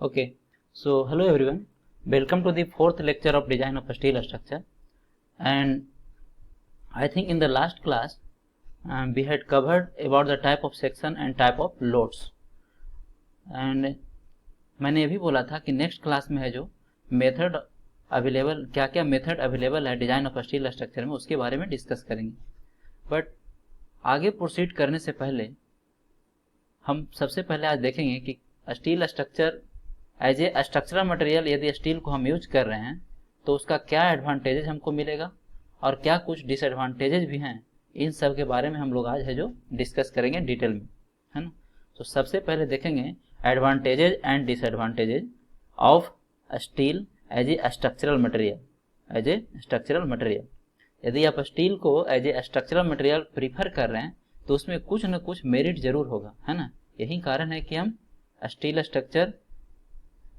Okay, so hello everyone, welcome to the fourth lecture of design of steel structure. And I think in the last class we had covered about the type of section and type of loads. And मैंने ये भी बोला था कि next class में है जो method available, क्या क्या मेथड अवेलेबल है डिजाइन ऑफ स्टील स्ट्रक्चर में, उसके बारे में डिस्कस करेंगे. बट आगे प्रोसीड करने से पहले हम सबसे पहले आज देखेंगे कि steel structure as a structural material यदि स्टील को हम यूज कर रहे हैं तो उसका क्या एडवांटेजेस हमको मिलेगा और क्या कुछ डिसएडवांटेजेस भी हैं. इन सब के बारे में हम लोग आज है जो डिस्कस करेंगे डिटेल में, है ना. तो सबसे पहले देखेंगे advantages and disadvantages of steel as a structural material. As a structural material यदि आप स्टील को as a structural material prefer कर रहे हैं तो उसमें कुछ न कुछ मेरिट जरूर होगा, है ना. यही कारण है कि हम स्टील स्ट्रक्चर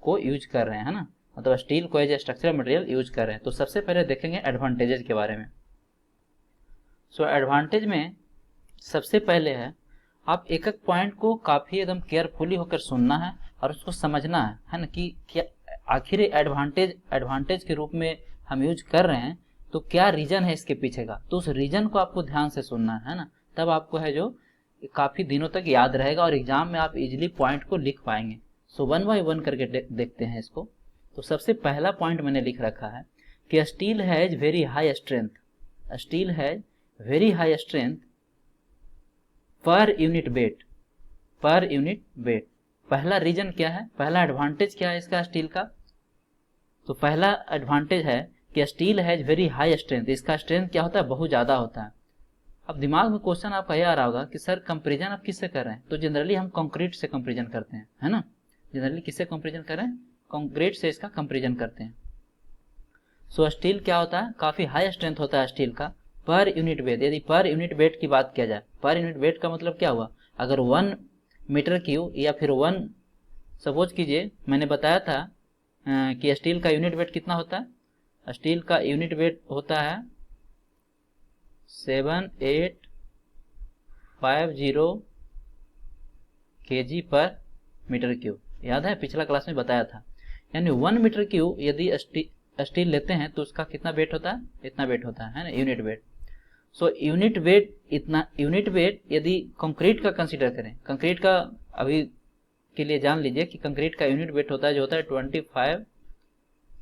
को यूज कर रहे हैं, है ना. मतलब स्टील को as a structural material use कर रहे हैं. तो सबसे पहले देखेंगे एडवांटेजेस के बारे में. सो एडवांटेज में सबसे पहले है आप एक एक पॉइंट को काफी एकदम केयरफुली होकर सुनना है और उसको समझना है ना, कि क्या आखिर एडवांटेज के रूप में हम यूज कर रहे हैं तो क्या रीजन है इसके पीछे का. तो उस रीजन को आपको ध्यान से सुनना है ना, तब आपको है जो काफी दिनों तक याद रहेगा और एग्जाम में आप इजिली पॉइंट को लिख पाएंगे. सो वन बाय वन करके देखते हैं इसको. तो सबसे पहला पॉइंट मैंने लिख रखा है कि steel has very high strength. Steel has very high strength per unit weight. Per unit weight पहला रीजन क्या है, पहला एडवांटेज क्या है इसका स्टील का. तो पहला एडवांटेज है कि steel has very high strength. इसका स्ट्रेंथ क्या होता है, बहुत ज्यादा होता है. अब दिमाग में क्वेश्चन आपका यह आ रहा होगा कि सर कंपेरिजन आप किससे कर रहे हैं. तो जनरली हम कंक्रीट से कंपेरिजन करते हैं, है ना. जनरली किससे कंपेरिजन कर रहे हैं, कंक्रीट से इसका कंपेरिजन करते हैं. सो स्टील क्या होता है, काफी हाई स्ट्रेंथ होता है स्टील का पर यूनिट वेट. यदि पर यूनिट वेट की बात किया जाए, पर यूनिट वेट का मतलब क्या हुआ, अगर 1 मीटर क्यूब या फिर 1 सपोज कीजिए, मैंने बताया था कि स्टील का यूनिट वेट कितना होता है. स्टील का यूनिट वेट होता है 7850 kg पर मीटर क्यूब. याद है, पिछला क्लास में बताया था. यानी 1 मीटर क्यूब यदि स्टील लेते हैं तो उसका कितना वेट होता है, इतना वेट होता है ना, unit weight. So unit weight इतना. यूनिट वेट यदि कंक्रीट का कंसीडर करें, कंक्रीट का अभी के लिए जान लीजिए कि कंक्रीट का यूनिट वेट होता है जो होता है 25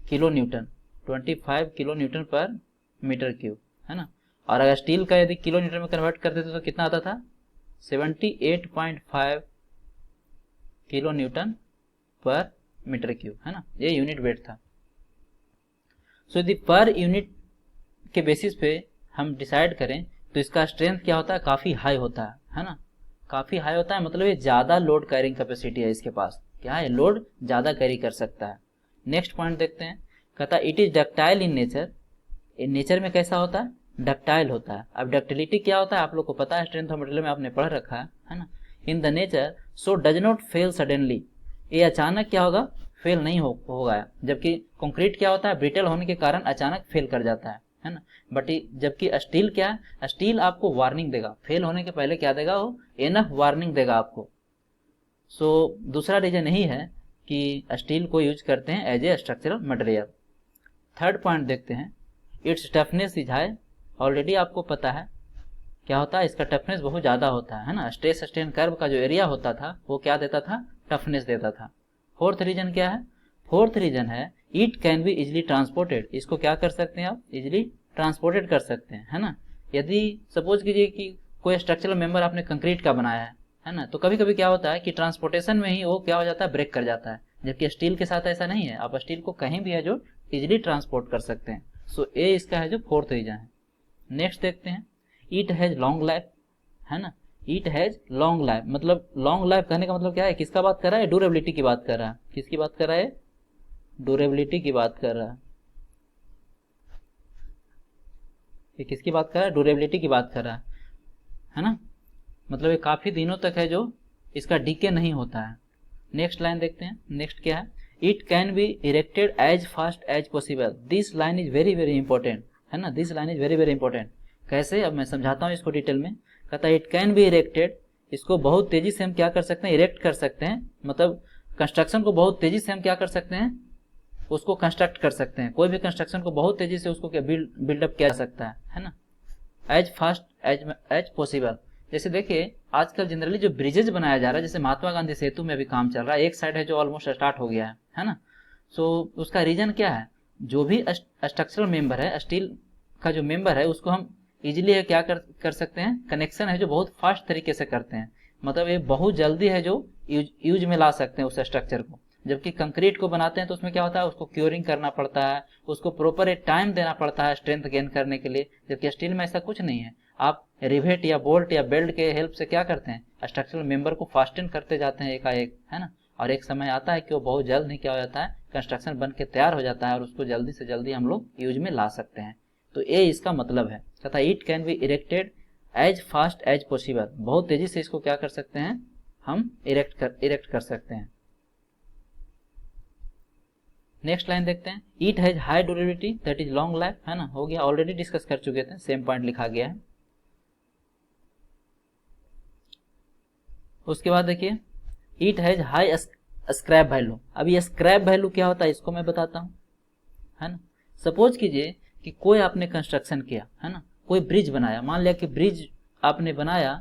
किलो न्यूटन. 25 किलो न्यूटन पर मीटर क्यूब, है ना. और अगर स्टील का यदि किलो न्यूटन में कन्वर्ट कर देते तो कितना आता था, 78.5 किलो न्यूटन पर मीटर क्यूब, है ना. ये यूनिट वेट था. सो यदि पर यूनिट के बेसिस पे हम डिसाइड करें तो इसका स्ट्रेंथ क्या होता है, काफी हाई होता है ना. काफी हाई होता है मतलब ये ज्यादा लोड कैरिंग कैपेसिटी है इसके पास. क्या है, लोड ज्यादा कैरी कर सकता है. नेक्स्ट पॉइंट देखते हैं. कहता है it is ductile in nature. In nature में कैसा होता है, डक्टाइल होता है. अब डक्टिलिटी क्या होता है आप लोग को पता है, स्ट्रेंथ ऑफ मटेरियल में आपने पढ़ रखा है ना. In the nature so does not fail suddenly. ये अचानक क्या होगा, फेल नहीं होगा. जबकि कंक्रीट क्या होता है, ब्रिटल होने के कारण अचानक फेल कर जाता है ना. बट जबकि स्टील क्या है, स्टील आपको वार्निंग देगा. फेल होने के पहले क्या देगा, वो एनफ वार्निंग देगा आपको. सो दूसरा रीजन यही है कि स्टील को यूज करते हैं as a structural material. Third point देखते हैं. Its toughness is high. Already आपको पता है क्या होता है, इसका टफनेस बहुत ज्यादा होता है ना. स्ट्रेस स्ट्रेन कर्व का जो एरिया होता था वो क्या देता था, टफनेस देता था. फोर्थ रीजन क्या है, फोर्थ रीजन है it can be easily transported. इसको क्या कर सकते हैं आप, इजिली ट्रांसपोर्टेड कर सकते हैं, है ना. यदि सपोज कीजिए कि कोई स्ट्रक्चरल मेंबर आपने कंक्रीट का बनाया है ना, तो कभी कभी क्या होता है कि ट्रांसपोर्टेशन में ही वो क्या हो जाता है, ब्रेक कर जाता है. जबकि स्टील के साथ ऐसा नहीं है, आप स्टील को कहीं भी है जो इजिली ट्रांसपोर्ट कर सकते हैं. सो ए इसका है जो फोर्थ रीजन है. नेक्स्ट देखते हैं. इट हैज लॉन्ग लाइफ, है ना. इट हैज लॉन्ग लाइफ मतलब लॉन्ग लाइफ कहने का मतलब क्या है, किसका बात कर रहा है, ड्यूरेबिलिटी की बात कर रहा है. किसकी बात कर रहा है, ड्यूरेबिलिटी की बात कर रहा है. ये किसकी बात कर रहा है, ड्यूरेबिलिटी की बात कर रहा है ना. मतलब ये काफी दिनों तक है जो इसका डीके नहीं होता है. नेक्स्ट लाइन देखते हैं. नेक्स्ट क्या है, it can be erected as fast as possible. This line is very very important, है ना. This line is very very important. कैसे, अब मैं समझाता हूँ इसको डिटेल में. कहता है इट कैन बी इरेक्टेड. इसको बहुत तेजी से हम क्या कर सकते हैं, इरेक्ट कर सकते हैं. मतलब कंस्ट्रक्शन को बहुत तेजी से हम क्या कर सकते हैं, उसको कंस्ट्रक्ट कर सकते हैं। कोई भी कंस्ट्रक्शन को बहुत तेजी से उसको बिल्डअप किया जा सकता है ना, एज फास्ट एज पॉसिबल। जैसे देखिए आजकल जनरली जो ब्रिजेज बनाया जा रहा है, जैसे महात्मा गांधी सेतु में अभी काम चल रहा है, एक साइड है जो ऑलमोस्ट स्टार्ट हो गया है ना। सो उसका रीजन क्या है, जो भी स्ट्रक्चरल मेंबर है, स्टील का जो मेंबर है, उसको हम इजीली क्या कर सकते हैं, कनेक्शन है जो बहुत फास्ट तरीके से करते हैं। मतलब ये बहुत जल्दी है जो यूज में ला सकते हैं उस स्ट्रक्चर को। जबकि कंक्रीट को बनाते हैं तो उसमें क्या होता है, उसको क्योरिंग करना पड़ता है, उसको प्रॉपर एक टाइम देना पड़ता है स्ट्रेंथ गेन करने के लिए। जबकि स्टील में ऐसा कुछ नहीं है, आप रिवेट या बोल्ट या बेल्ट के हेल्प से क्या करते हैं, स्ट्रक्चरल मेंबर को फास्टन करते जाते हैं एकाएक, है ना। और एक समय आता है कि वो बहुत जल्द ही क्या हो जाता है, कंस्ट्रक्शन बन के तैयार हो जाता है और उसको जल्दी से जल्दी हम लोग यूज में ला सकते हैं। तो ये इसका मतलब है, तथा it can be erected as fast as possible. बहुत तेजी से इसको क्या कर सकते हैं, हम इरेक्ट कर सकते हैं। नेक्स्ट लाइन देखते हैं, it has high durability that is long life, है ना, हो गया, ऑलरेडी डिस्कस कर चुके थे, सेम पॉइंट लिखा गया है। उसके बाद देखिए it has high scrap value. अब ये स्क्रैप वैल्यू क्या होता है इसको मैं बताता हूँ, है ना। सपोज कीजिए कि कोई आपने कंस्ट्रक्शन किया, है ना, कोई ब्रिज बनाया, मान लिया कि ब्रिज आपने बनाया,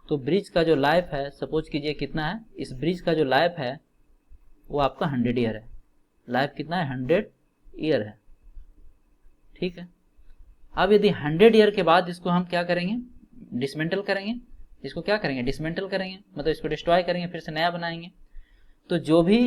तो ब्रिज का जो लाइफ है सपोज कीजिए कितना है, इस ब्रिज का जो लाइफ है वो आपका 100 ईयर है। लाइफ कितना है, 100 ईयर है, ठीक है। अब यदि 100 ईयर के बाद इसको हम क्या करेंगे, डिसमेंटल करेंगे, इसको क्या करेंगे, डिसमेंटल करेंगे, मतलब इसको डिस्ट्रॉय करेंगे, फिर से नया बनाएंगे। तो जो भी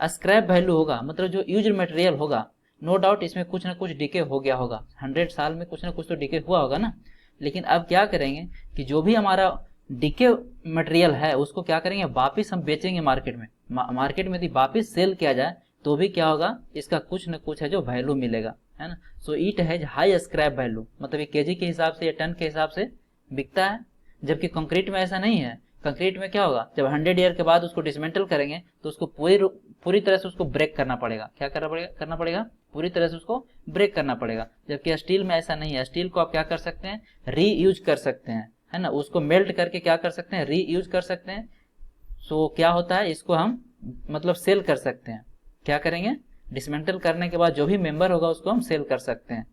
स्क्रैप वैल्यू होगा, मतलब जो यूज मटेरियल होगा, नो डाउट इसमें कुछ ना कुछ डिके हो गया होगा, 100 साल में कुछ ना कुछ तो डिके हुआ होगा ना। लेकिन अब क्या करेंगे कि जो भी हमारा डिके मटेरियल है उसको क्या करेंगे, वापिस हम बेचेंगे मार्केट में। मार्केट में यदि वापिस सेल किया जाए तो भी क्या होगा, इसका कुछ न कुछ है जो वैल्यू मिलेगा, है ना। So it has high scrap value, मतलब ये केजी के हिसाब से या टन के हिसाब से बिकता है। जबकि कंक्रीट में ऐसा नहीं है। कंक्रीट में क्या होगा, जब 100 ईयर के बाद उसको डिसमेंटल करेंगे तो उसको पूरी तरह से उसको ब्रेक करना पड़ेगा। क्या करना पड़ेगा, पूरी तरह से उसको ब्रेक करना पड़ेगा। जबकि स्टील में ऐसा नहीं है। स्टील को आप क्या कर सकते हैं, री यूज कर सकते हैं, है ना, उसको मेल्ट करके क्या कर सकते हैं, री यूज कर सकते हैं। सो क्या होता है, इसको हम मतलब सेल कर सकते हैं। क्या करेंगे, डिसमेंटल करने के बाद जो भी मेंबर होगा उसको हम सेल कर सकते हैं।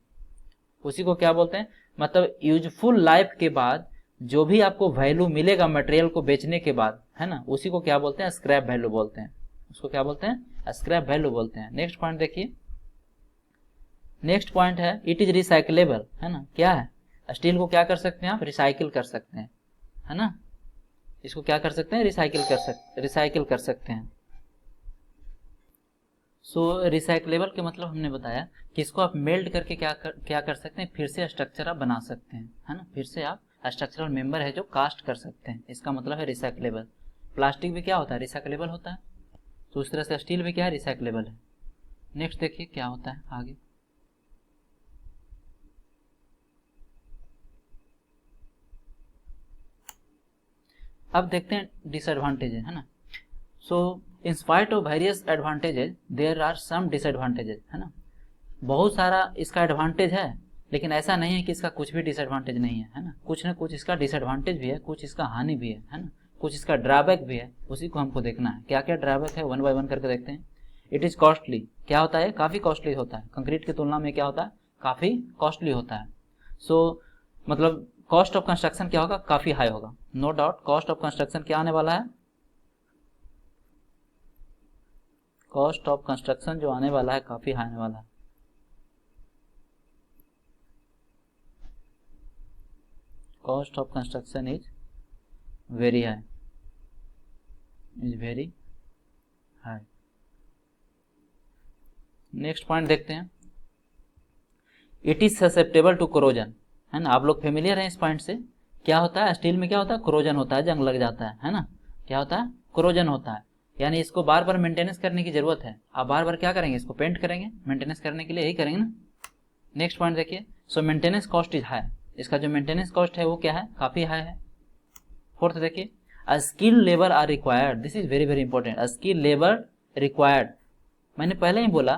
उसी को क्या बोलते हैं, मतलब यूजफुल लाइफ के बाद जो भी आपको वैल्यू मिलेगा मटेरियल को बेचने के बाद, है ना, उसी को क्या बोलते हैं, स्क्रैप वैल्यू बोलते हैं। उसको क्या बोलते हैं, स्क्रैप वैल्यू बोलते हैं। नेक्स्ट पॉइंट देखिए, नेक्स्ट पॉइंट है इट इज रिसाइकलेबल, है ना। क्या है, स्टील को क्या कर सकते हैं आप, रिसाइकिल कर सकते हैं, है ना। इसको क्या कर सकते हैं, रिसाइकिल कर सकते हैं। सो रिसाइकलेबल के मतलब हमने बताया कि इसको आप मेल्ट करके क्या कर सकते हैं, फिर से स्ट्रक्चर आप बना सकते हैं, है ना, फिर से आप स्ट्रक्चरल मेंबर है जो कास्ट कर सकते हैं। इसका मतलब है रिसाइकलेबल। प्लास्टिक भी क्या होता है, रिसाइकलेबल होता है। तो उस तरह से स्टील भी क्या है, रिसाइकलेबल है। नेक्स्ट देखिए क्या होता है आगे, अब देखते हैं डिसएडवांटेजेस, है ना। So in spite of various advantages there are some disadvantages, है ना। बहुत सारा इसका एडवांटेज है, लेकिन ऐसा नहीं है कि इसका कुछ भी डिसएडवांटेज नहीं है, है ना। कुछ ना कुछ इसका डिसएडवांटेज भी है, कुछ इसका हानि भी है ना, कुछ इसका ड्रॉबैक भी है। उसी को हमको देखना है, क्या क्या ड्रॉबैक है, वन बाय वन करके देखते हैं। इट इज कॉस्टली, क्या होता है, काफ़ी कॉस्टली होता है। कंक्रीट की तुलना में क्या होता है, काफ़ी कॉस्टली होता है। सो मतलब कॉस्ट ऑफ कंस्ट्रक्शन क्या होगा, काफ़ी हाई होगा। No doubt cost of construction क्या आने वाला है, कॉस्ट ऑफ कंस्ट्रक्शन जो आने वाला है काफ़ी हाई आने वाला है। Cost of construction is very high, is very high. Next point देखते हैं, it is susceptible to corrosion, है ना। आप लोग फेमिलियर हैं इस पॉइंट से। क्या होता है, स्टील में क्या होता है, कोरोजन होता है, जंग लग जाता है ना। क्या होता है, कोरोजन होता है, यानी इसको बार बार मेंटेनेंस करने की जरूरत है। आप बार बार क्या करेंगे, इसको पेंट करेंगे, मेंटेनेंस करने के लिए यही करेंगे ना। नेक्स्ट पॉइंट देखिए, सो मेंटेनेंस कॉस्ट इज हाई, इसका जो मेंटेनेंस कॉस्ट है वो क्या है, काफ़ी हाई है। फोर्थ देखिए, a skill labour are required, this is very very important, a skill labour required. मैंने पहले ही बोला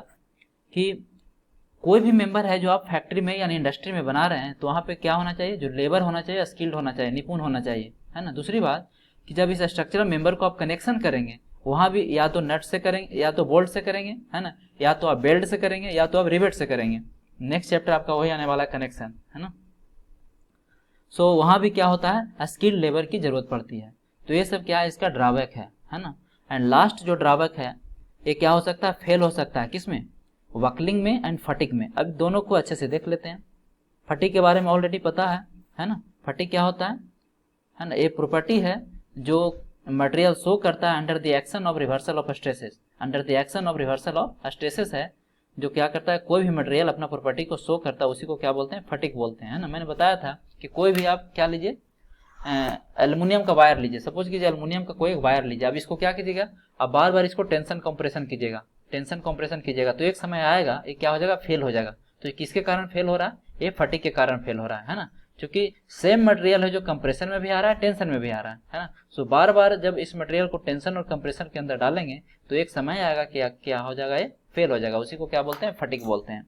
कि कोई भी मेंबर है जो आप फैक्ट्री में यानी इंडस्ट्री में बना रहे हैं, तो वहाँ पे क्या होना चाहिए, जो लेबर होना चाहिए, स्किल्ड होना चाहिए, निपुण होना चाहिए, है ना। दूसरी बात कि जब इस स्ट्रक्चरल मेंबर को आप कनेक्शन करेंगे, वहाँ भी या तो नट से करेंगे, या तो बोल्ट से करेंगे, है ना, या तो आप बेल्ट से करेंगे, या तो आप रिवेट से करेंगे। नेक्स्ट चैप्टर आपका वही आने वाला कनेक्शन, है ना। सो वहाँ भी क्या होता है, स्किल्ड लेबर की जरूरत पड़ती है। तो ये सब क्या है, इसका ड्रॉबैक है ना। एंड लास्ट जो ड्रॉबैक है, ये क्या हो सकता है, फेल हो सकता है, किसमें, वकलिंग में एंड फटिग में। अब दोनों को अच्छे से देख लेते हैं। फटिग के बारे में ऑलरेडी पता है ना। फटिग क्या होता है ना, ये प्रॉपर्टी है जो मटेरियल शो करता है under the action of reversal of stresses. Under the action of reversal of stresses है जो क्या करता है, कोई भी मटेरियल अपना प्रॉपर्टी को शो करता है, उसी को क्या बोलते हैं, फटिग बोलते हैं, है ना। मैंने बताया था कि कोई भी आप क्या लीजिए, एल्युमिनियम का वायर लीजिए, सपोज कीजिए एल्युमिनियम का कोई एक वायर लीजिए। अब इसको क्या कीजिएगा, अब बार बार इसको टेंशन कंप्रेशन कीजिएगा, टेंशन कंप्रेशन कीजिएगा, तो एक समय आएगा ये क्या हो जाएगा, फेल हो जाएगा। तो किसके कारण फेल हो रहा है, ये फटिग के कारण फेल हो रहा है ना। क्योंकि सेम मटेरियल है जो कंप्रेशन में भी आ रहा है, टेंशन में भी आ रहा है ना। सो बार बार जब इस मटेरियल को टेंशन और कंप्रेशन के अंदर डालेंगे तो एक समय आएगा कि क्या हो जाएगा, ये फेल हो जाएगा। उसी को क्या बोलते हैं, फटिग बोलते हैं।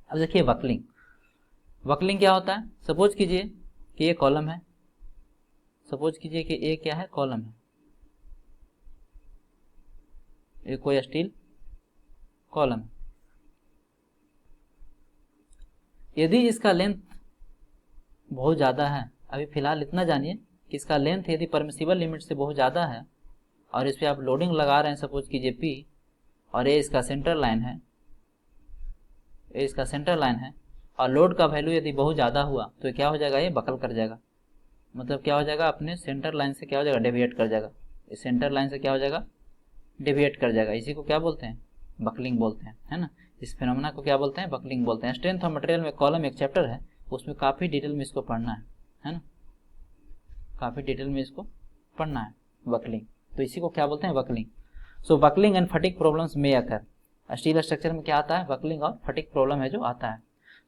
अब देखिए वकलिंग, वकलिंग क्या होता है, सपोज कीजिए कि ये कॉलम है, सपोज कीजिए कि ये क्या है, कॉलम है, ये कोई स्टील कॉलम है। यदि इसका लेंथ बहुत ज़्यादा है, अभी फिलहाल इतना जानिए कि इसका लेंथ यदि परमिसिबल लिमिट से बहुत ज़्यादा है और इस पर आप लोडिंग लगा रहे हैं, सपोज कीजिए P, और ये इसका सेंटर लाइन है, ये इसका सेंटर लाइन है, और लोड का वैल्यू यदि बहुत ज़्यादा हुआ तो क्या हो जाएगा, ये बकल कर जाएगा। मतलब क्या हो जाएगा, अपने सेंटर लाइन से क्या हो जाएगा, डेविएट कर जाएगा। इस सेंटर लाइन से क्या हो जाएगा, डेविएट कर जाएगा। इसी को क्या बोलते हैं, बकलिंग बोलते हैं, है ना। इस फिनोमेना को क्या बोलते हैं, बकलिंग बोलते हैं। स्ट्रेंथ ऑफ मटेरियल में कॉलम एक चैप्टर है, उसमें काफ़ी डिटेल में इसको पढ़ना है ना, काफ़ी डिटेल में इसको पढ़ना है, बकलिंग। तो इसी को क्या बोलते हैं, buckling. So buckling and fatigue problems में अकर। स्टील स्ट्रक्चर में क्या आता है, बकलिंग और फटिग प्रॉब्लम है जो आता है।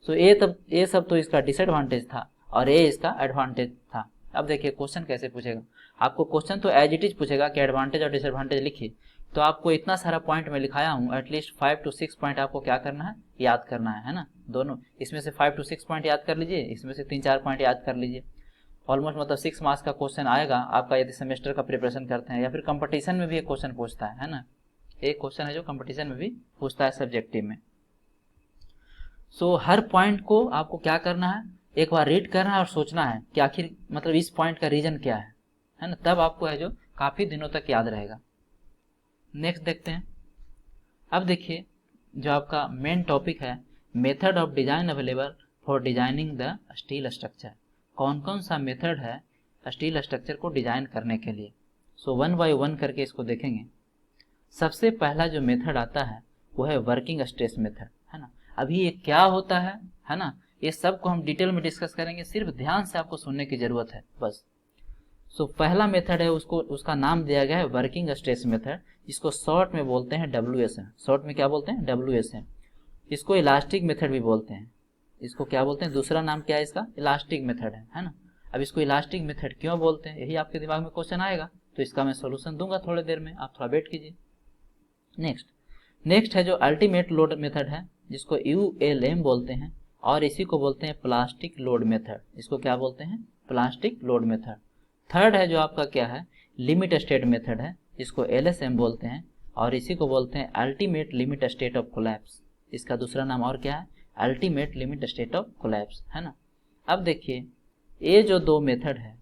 सो ये सब तो इसका डिसएडवांटेज था और ये इसका एडवांटेज था। अब देखिए क्वेश्चन कैसे पूछेगा आपको, क्वेश्चन तो एज इट इज पूछेगा कि एडवांटेज और डिसएडवांटेज लिखिए। तो आपको इतना सारा पॉइंट मैं लिखाया हूँ, एटलीस्ट 5 to 6 पॉइंट आपको क्या करना है, याद करना है ना। दोनों इसमें से 5 to 6 पॉइंट याद कर लीजिए, इसमें से 3-4 पॉइंट याद कर लीजिए। ऑलमोस्ट मतलब 6 मार्क्स का क्वेश्चन आएगा आपका, यदि सेमेस्टर का प्रिपरेशन करते हैं या फिर कंपटीशन में भी एक क्वेश्चन पूछता है ना। एक क्वेश्चन है जो कंपटीशन में भी पूछता है सब्जेक्टिव में। सो हर पॉइंट को आपको क्या करना है, एक बार रीड करना है और सोचना है कि आखिर मतलब इस पॉइंट का रीजन क्या है ना। तब आपको है जो काफ़ी दिनों तक याद रहेगा। नेक्स्ट देखते हैं। अब देखिए जो आपका मेन टॉपिक है, method of design available for designing the steel structure. कौन कौन सा मेथड है स्टील स्ट्रक्चर को डिजाइन करने के लिए। सो 1 by 1 करके इसको देखेंगे। सबसे पहला जो मेथड आता है वो है वर्किंग स्ट्रेस मेथड, है ना। अभी ये क्या होता है ना, ये सब को हम डिटेल में डिस्कस करेंगे, सिर्फ ध्यान से आपको सुनने की जरूरत है बस। सो पहला मेथड है, उसका नाम दिया गया है वर्किंग स्ट्रेस मेथड, जिसको शॉर्ट में बोलते हैं WSM। शॉर्ट में क्या बोलते हैं, WSM। इसको इलास्टिक मेथड भी बोलते हैं। इसको क्या बोलते हैं, दूसरा नाम क्या है इसका, इलास्टिक मेथड है ना। अब इसको इलास्टिक मेथड क्यों बोलते हैं, यही आपके दिमाग में क्वेश्चन आएगा, तो इसका मैं सोल्यूशन दूंगा थोड़ी देर में, आप थोड़ा वेट कीजिए। नेक्स्ट है जो अल्टीमेट लोड मेथड है, जिसको ULM बोलते हैं, और इसी को बोलते हैं प्लास्टिक लोड मेथड। इसको क्या बोलते हैं, प्लास्टिक लोड मेथड। थर्ड है जो आपका क्या है, लिमिट स्टेट मेथड है, जिसको LSM बोलते हैं, और इसी को बोलते हैं ultimate limit state of collapse. इसका दूसरा नाम और क्या है, ultimate limit state of collapse, है ना। अब देखिए ये जो दो मेथड है,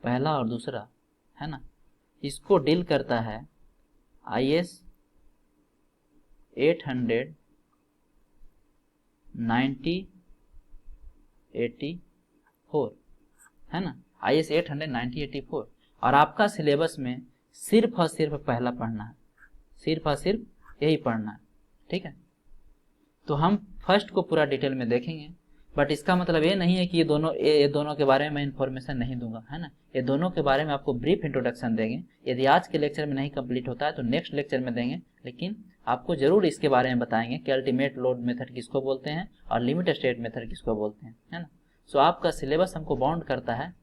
पहला और दूसरा, है ना, इसको डील करता है IS 890-84, है ना, IS 890-84। और आपका सिलेबस में सिर्फ और सिर्फ पहला पढ़ना है, सिर्फ और सिर्फ यही पढ़ना है, ठीक है। तो हम फर्स्ट को पूरा डिटेल में देखेंगे, बट इसका मतलब ये नहीं है कि ये दोनों के बारे में मैं इन्फॉर्मेशन नहीं दूंगा, है ना। ये दोनों के बारे में आपको ब्रीफ इंट्रोडक्शन देंगे। यदि आज के लेक्चर में नहीं कंप्लीट होता है तो नेक्स्ट लेक्चर में देंगे, लेकिन आपको जरूर इसके बारे में बताएंगे कि अल्टीमेट लोड मेथड किसको बोलते हैं और लिमिट स्टेट मेथड किसको बोलते हैं, है ना। सो आपका सिलेबस हमको बाउंड करता है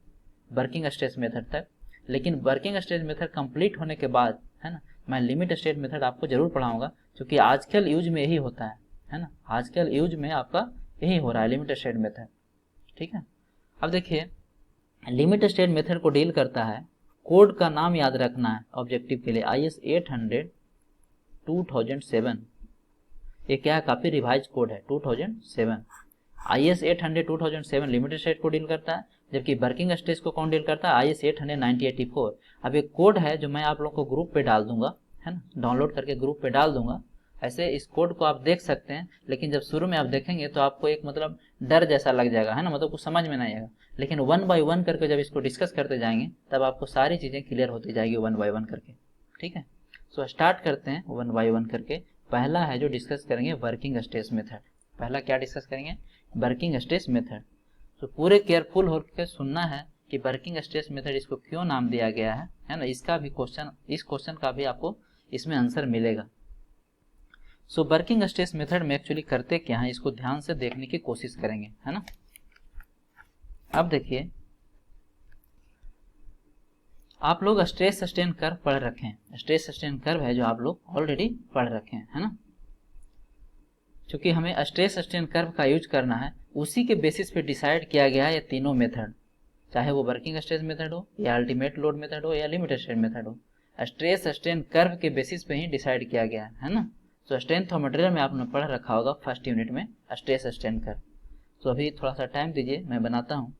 वर्किंग स्ट्रेस मेथड तक, लेकिन वर्किंग स्ट्रेस मेथड कंप्लीट होने के बाद, है ना, मैं लिमिट स्टेट मेथड आपको जरूर पढ़ाऊंगा, क्योंकि आजकल यूज में यही होता है ना। आजकल यूज में आपका यही हो रहा है, लिमिट स्टेट मेथड, ठीक है। अब देखिए लिमिट स्टेट मेथड को डील करता है कोड का नाम याद रखना है ऑब्जेक्टिव के लिए, IS 800 2007। ये क्या है, काफ़ी रिवाइज कोड है 2007। IS 800 2007 लिमिटेड स्टेट को डील करता है, जबकि वर्किंग स्टेज को कौन डील करता है, IS 800 1984। अब एक कोड है जो मैं आप लोग को ग्रुप पे डाल दूंगा, है ना, डाउनलोड करके ग्रुप पे डाल दूंगा। ऐसे इस कोड को आप देख सकते हैं, लेकिन जब शुरू में आप देखेंगे तो आपको एक मतलब डर जैसा लग जाएगा, है ना, मतलब कुछ समझ में नहीं आएगा। लेकिन 1 बाय 1 करके जब इसको डिस्कस करते जाएंगे तब आपको सारी चीज़ें क्लियर होती जाएगी 1 बाय 1 करके। ठीक है, सो स्टार्ट करते हैं 1 बाय 1 करके। पहला है जो डिस्कस करेंगे वर्किंग स्ट्रेस मेथड। पहला क्या डिस्कस करेंगे, वर्किंग स्ट्रेस मेथड। तो पूरे केयरफुल होकर सुनना है कि वर्किंग स्ट्रेस मेथड इसको क्यों नाम दिया गया है ना। इसका भी क्वेश्चन, इस क्वेश्चन का भी आपको इसमें आंसर मिलेगा। सो वर्किंग स्ट्रेस मेथड में एक्चुअली करते क्या है, इसको ध्यान से देखने की कोशिश करेंगे, है ना। अब देखिए, आप लोग स्ट्रेस सस्टेन कर्व पढ़ रखे हैं, स्ट्रेस सस्टेन कर्व है जो आप लोग ऑलरेडी पढ़ रखे हैं, है ना। क्योंकि हमें स्ट्रेस सस्टेन कर्व का यूज करना है, उसी के बेसिस पे डिसाइड किया गया है ये तीनों मेथड, चाहे वो वर्किंग स्ट्रेस मेथड हो या अल्टीमेट लोड मेथड हो या लिमिटेड स्ट्रेस मेथड हो, स्ट्रेस सस्टेन कर्व के बेसिस पे ही डिसाइड किया गया है ना। तो स्ट्रेंथ ऑफ मटेरियल में आपने पढ़ रखा होगा फर्स्ट यूनिट में स्ट्रेस सस्टेन कर्व। तो अभी थोड़ा सा टाइम दीजिए, मैं बनाता हूँ।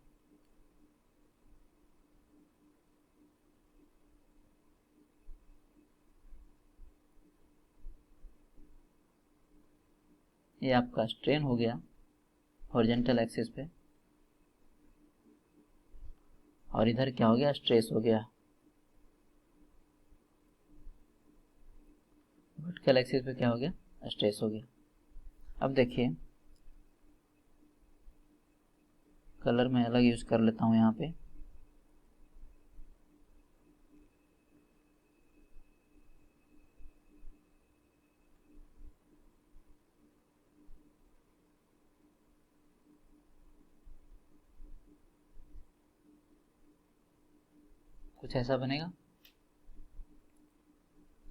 ये आपका स्ट्रेन हो गया हॉरिजॉन्टल एक्सिस पे, और इधर क्या हो गया, स्ट्रेस हो गया वर्टिकल एक्सिस पे, क्या हो गया, स्ट्रेस हो गया। अब देखिए, कलर मैं अलग यूज कर लेता हूँ यहाँ पे। कुछ ऐसा बनेगा।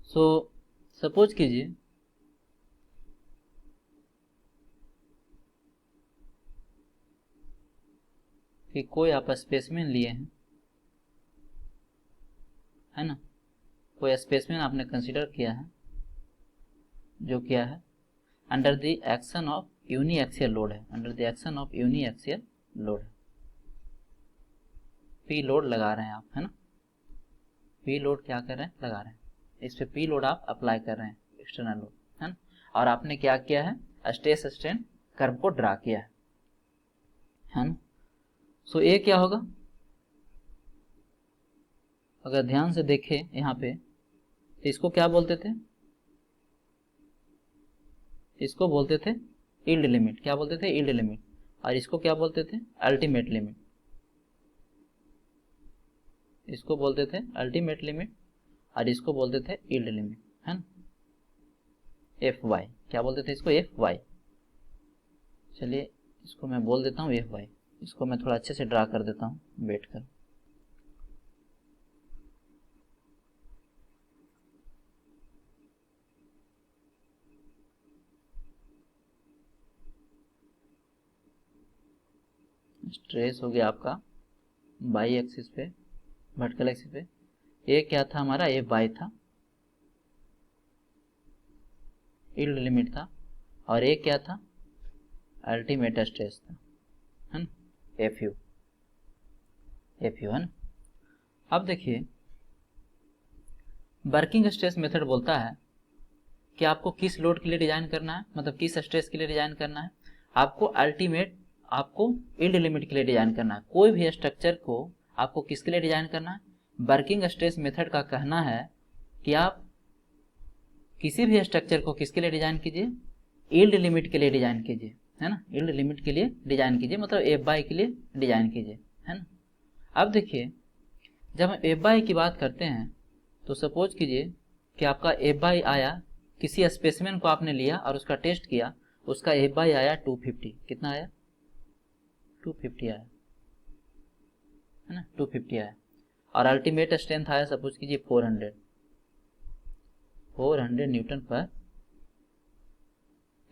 सो सपोज कीजिए कि कोई आप स्पेसिमेन लिए हैं, है ना, कोई स्पेसिमेन आपने कंसीडर किया है, जो क्या है, under the action of uniaxial load है, under the action of uniaxial load है। पी लोड लगा रहे हैं आप, है ना, पी लोड क्या कर रहे हैं, लगा रहे हैं, इस पे पी लोड आप अप्लाई कर रहे हैं, एक्सटर्नल लोड, है ना। और आपने क्या किया है, स्ट्रेस सस्टेन कर्व को ड्रा किया है ना। सो ये क्या होगा, अगर ध्यान से देखें यहाँ पे, तो इसको क्या बोलते थे, इसको बोलते थे यील्ड लिमिट, क्या बोलते थे, यील्ड लिमिट। और इसको क्या बोलते थे, अल्टीमेट लिमिट, इसको बोलते थे अल्टीमेट लिमिट, और इसको बोलते थे यील्ड लिमिट, है ना, एफ वाई, क्या बोलते थे इसको, एफ वाई। चलिए इसको मैं बोल देता हूँ एफ वाई, इसको मैं थोड़ा अच्छे से ड्रा कर देता हूँ बैठ कर। स्ट्रेस हो गया आपका बाई एक्सिस पे, वर्टिकल एक्सिस पे, ये क्या था हमारा, एफ वाई था, यील्ड लिमिट था, और ये क्या था, अल्टीमेट स्ट्रेस था, है ना, एफ यू, एफ यू, है ना। अब देखिए, वर्किंग स्ट्रेस मेथड बोलता है कि आपको किस लोड के लिए डिजाइन करना है, मतलब किस स्ट्रेस के लिए डिजाइन करना है, आपको अल्टीमेट, आपको यील्ड लिमिट के लिए डिजाइन करना है। कोई भी स्ट्रक्चर को आपको किसके लिए डिजाइन करना है, वर्किंग स्ट्रेस मेथड का कहना है कि आप किसी भी स्ट्रक्चर को किसके लिए डिजाइन कीजिए, यील्ड लिमिट के लिए डिजाइन कीजिए, है ना, यील्ड लिमिट के लिए डिजाइन कीजिए, मतलब एफ बाई के लिए डिजाइन कीजिए, है ना। अब देखिए, जब हम एफ बाई की बात करते हैं तो सपोज कीजिए कि आपका एफ बाई आया, किसी स्पेसिमेन को आपने लिया और उसका टेस्ट किया, उसका एफ बाई आया 250, कितना आया, 250 आया, है ना, 250 आया। और अल्टीमेट स्ट्रेंथ आया सपोज कीजिए 400 न्यूटन पर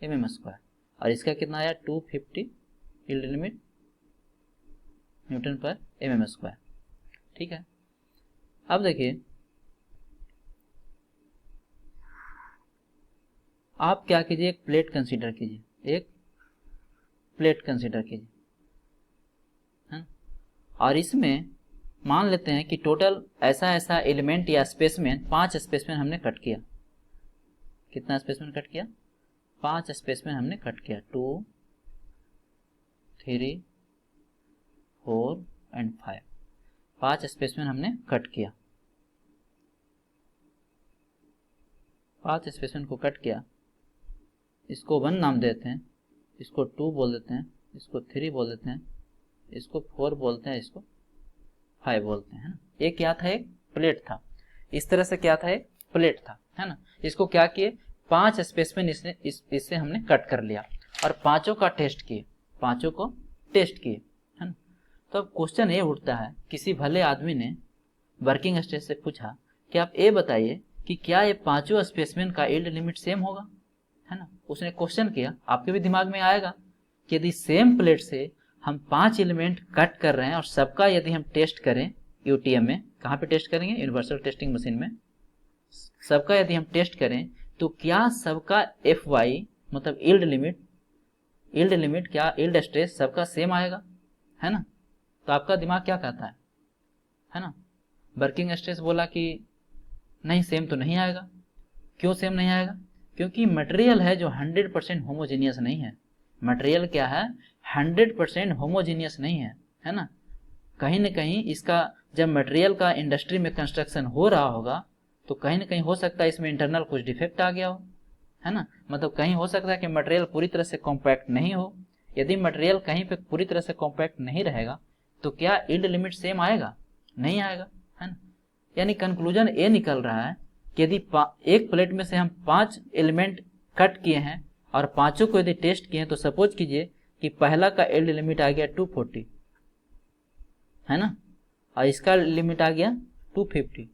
mm स्क्वायर, और इसका कितना आया 250 यील्ड लिमिट न्यूटन पर mm स्क्वायर, ठीक है। अब देखिए आप क्या कीजिए, एक प्लेट कंसीडर कीजिए, एक प्लेट कंसीडर कीजिए, है, और इसमें मान लेते हैं कि टोटल ऐसा ऐसा एलिमेंट या स्पेसमेन 5 स्पेसमेन हमने कट किया। कितना स्पेसमेन कट किया? 5 स्पेसमेन हमने कट किया, 2, 3, 4 एंड 5। 5 स्पेसमेन हमने कट किया। 5 स्पेसमेन को कट किया, इसको 1 नाम देते हैं, इसको 2 बोल देते हैं, इसको 3 बोल देते हैं, इसको 4 बोलते हैं, इसको 5 बोलते हैं, है ना। ये क्या था? एक प्लेट था। इस तरह से क्या था? एक प्लेट था, है ना। इसको क्या किए? 5 स्पेसमेन इससे हमने कट कर लिया और पांचों का टेस्ट किए, पांचों को टेस्ट किए, है ना। तो अब क्वेश्चन ये उठता है, किसी भले आदमी ने वर्किंग स्टेज से पूछा कि आप ये बताइए कि क्या ये पांचों स्पेसमेन का यील्ड लिमिट सेम होगा, है ना। उसने क्वेश्चन किया, आपके भी दिमाग में आएगा कि यदि सेम प्लेट से हम 5 एलिमेंट कट कर रहे हैं और सबका यदि हम टेस्ट करें यूटीएम में, कहाँ पे टेस्ट करेंगे? यूनिवर्सल टेस्टिंग मशीन में। सबका यदि हम टेस्ट करें तो क्या सबका FY मतलब यील्ड लिमिट क्या यील्ड स्ट्रेस सबका सेम आएगा, है ना। तो आपका दिमाग क्या कहता है ना। वर्किंग स्ट्रेस बोला कि नहीं, सेम तो नहीं आएगा। क्यों सेम नहीं आएगा? क्योंकि मटेरियल है जो 100% होमोजीनियस नहीं है। मटेरियल क्या है? 100% होमोजीनियस नहीं है ना। कहीं ना कहीं इसका जब मटेरियल का इंडस्ट्री में कंस्ट्रक्शन हो रहा होगा तो कहीं ना कहीं हो सकता है इसमें इंटरनल कुछ डिफेक्ट आ गया हो, है ना। मतलब कहीं हो सकता है कि मटेरियल पूरी तरह से कॉम्पैक्ट नहीं हो। यदि मटेरियल कहीं पे पूरी तरह से कॉम्पैक्ट नहीं रहेगा तो क्या यील्ड लिमिट सेम आएगा? नहीं आएगा, है ना। यानी कंक्लूजन ये निकल रहा है कि यदि एक प्लेट में से हम 5 एलिमेंट कट किए हैं और पांचों को यदि टेस्ट किए हैं तो सपोज कीजिए कि पहला का यील्ड लिमिट आ गया 240, है ना, और इसका लिमिट आ गया 250,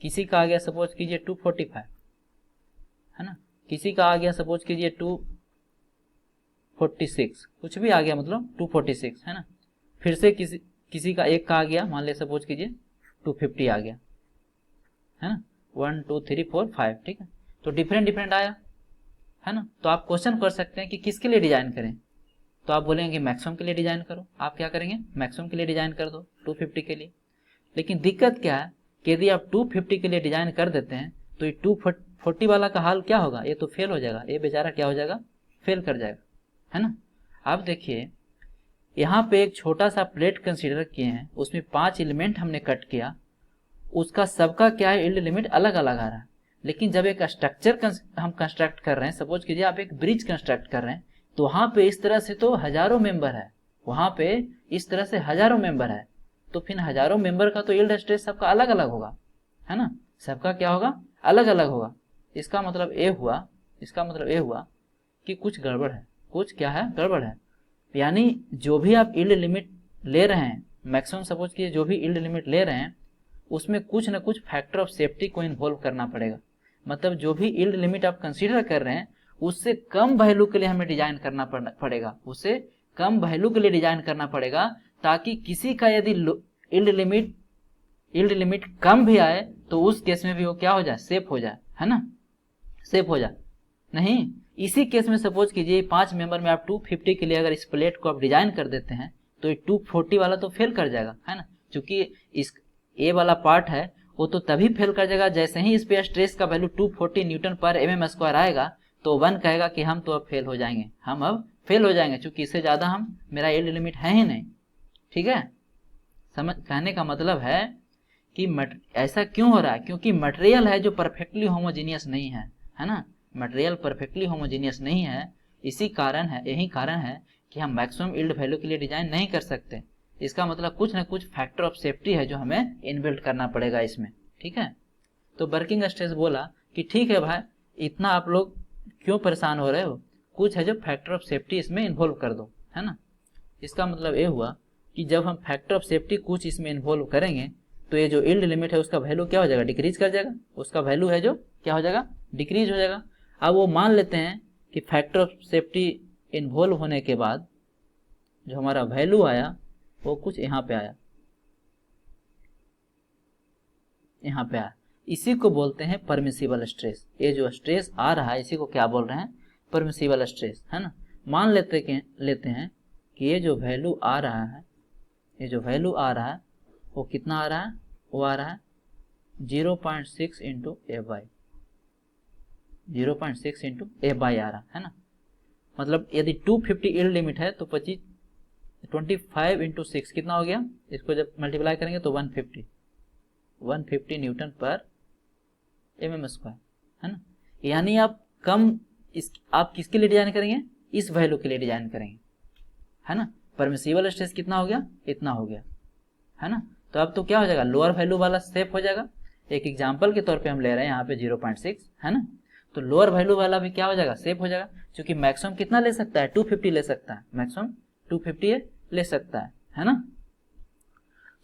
किसी का आ गया सपोज कीजिए 245, है ना, किसी का आ गया सपोज कीजिए 246, कुछ भी आ गया मतलब 246, है ना। फिर से किसी का एक का आ गया, मान ले सपोज कीजिए 250 आ गया, है ना, 1 2 3 4 5, ठीक है। तो डिफरेंट आया, है ना। तो आप क्वेश्चन कर सकते हैं कि किसके लिए डिजाइन करें, तो आप बोलेंगे मैक्सिमम के लिए डिजाइन करो। आप क्या करेंगे? मैक्सिमम के लिए डिजाइन कर दो 250 के लिए। लेकिन दिक्कत क्या है कि यदि आप 250 के लिए डिजाइन कर देते हैं तो ये 240 वाला का हाल क्या होगा? ये तो फेल हो जाएगा, ये बेचारा क्या हो जाएगा? फेल कर जाएगा, है ना। आप देखिए यहाँ पे एक छोटा सा प्लेट कंसीडर किए हैं, उसमें 5 एलिमेंट हमने कट किया, उसका सबका क्या है? यील्ड लिमिट अलग अलग आ रहा है। लेकिन जब एक स्ट्रक्चर हम कंस्ट्रक्ट कर रहे हैं, सपोज कीजिए आप एक ब्रिज कंस्ट्रक्ट कर रहे हैं, तो वहां पे इस तरह से तो हजारों मेंबर है, वहां पे इस तरह से हजारों मेंबर है, तो फिर हजारों मेंबर का तो यील्ड स्ट्रेस सबका अलग अलग होगा, है ना। सबका क्या होगा? अलग अलग होगा। इसका मतलब ये हुआ कि कुछ गड़बड़ है, कुछ क्या है? गड़बड़ है। यानी जो भी आप यील्ड लिमिट ले रहे हैं, मैक्सिमम सपोज कीजिए जो भी यील्ड लिमिट ले रहे हैं, उसमें कुछ ना कुछ फैक्टर ऑफ सेफ्टी को इन्वॉल्व करना पड़ेगा। मतलब जो भी यील्ड लिमिट आप कंसीडर कर रहे हैं उससे कम वैल्यू के लिए हमें डिजाइन करना पड़ेगा, उससे कम वैल्यू के लिए डिजाइन करना पड़ेगा, ताकि किसी का यदि यील्ड लिमिट कम भी आए तो उस केस में भी वो क्या हो जाए? सेफ हो जाए, है ना, सेफ हो जाए। नहीं, इसी केस में सपोज कीजिए 5 मेंबर में आप 250 के लिए अगर इस प्लेट को आप डिजाइन कर देते हैं तो ये 240 वाला तो फेल कर जाएगा, है ना। क्योंकि इस ए वाला पार्ट है वो तो तभी फेल कर जाएगा जैसे ही इस पे स्ट्रेस का वैल्यू 240 न्यूटन पर mm² आएगा तो 1 कहेगा कि हम तो अब फेल हो जाएंगे, हम अब फेल हो जाएंगे, क्योंकि इससे ज्यादा मेरा यील्ड लिमिट है ही नहीं, ठीक है। कहने का मतलब है कि ऐसा क्यों हो रहा है? क्योंकि मटेरियल है जो परफेक्टली होमोजीनियस नहीं है ना। मटेरियल परफेक्टली होमोजीनियस नहीं है, यही कारण है कि हम मैक्सिमम यील्ड वैल्यू के लिए डिजाइन नहीं कर सकते। इसका मतलब कुछ ना कुछ फैक्टर ऑफ सेफ्टी है जो हमें इनबिल्ट करना पड़ेगा इसमें, ठीक है। तो वर्किंग स्ट्रेस बोला कि ठीक है भाई, इतना आप लोग क्यों परेशान हो रहे हो, कुछ है जो फैक्टर ऑफ सेफ्टी इसमें इन्वॉल्व कर दो, है ना। इसका मतलब ये हुआ कि जब हम फैक्टर ऑफ सेफ्टी कुछ इसमें इन्वॉल्व करेंगे तो ये जो यील्ड लिमिट है उसका वैल्यू क्या हो जाएगा? डिक्रीज कर जाएगा। उसका वैल्यू है जो क्या हो जाएगा? डिक्रीज हो जाएगा। अब वो मान लेते हैं कि फैक्टर ऑफ सेफ्टी इन्वॉल्व होने के बाद जो हमारा वैल्यू आया वो कुछ यहाँ पे आया, यहाँ पे आया, इसी को बोलते हैं परमिसिबल स्ट्रेस। ये जो स्ट्रेस आ रहा है इसी को क्या बोल रहे हैं, परमिसिबल स्ट्रेस, है ना। मान लेते हैं कि ये जो वैल्यू आ रहा है, ये जो वैल्यू आ रहा है वो कितना आ रहा है, वो आ रहा है 0.6 into F by, 0.6 into F by आ रहा है ना। मतलब यदि 250 यील्ड लिमिट है तो 25 इंटू 6 कितना हो गया, इसको जब मल्टीप्लाई करेंगे तो 150 न्यूटन पर mm स्क्वायर, है ना। यानी आप आप किसके लिए डिजाइन करेंगे, इस वैल्यू के लिए डिजाइन करेंगे, है ना। परमिसिबल स्ट्रेस कितना हो गया, इतना हो गया, है ना। तो अब तो क्या हो जाएगा, लोअर वैल्यू वाला सेफ हो जाएगा। एक एग्जांपल के तौर पे हम ले रहे हैं यहाँ पे 0.6, है ना। तो लोअर वैल्यू वाला भी क्या हो जाएगा, सेफ हो जाएगा, क्योंकि मैक्सिमम कितना ले सकता है, 250 ले सकता है, मैक्सिमम 250 ले सकता है ना।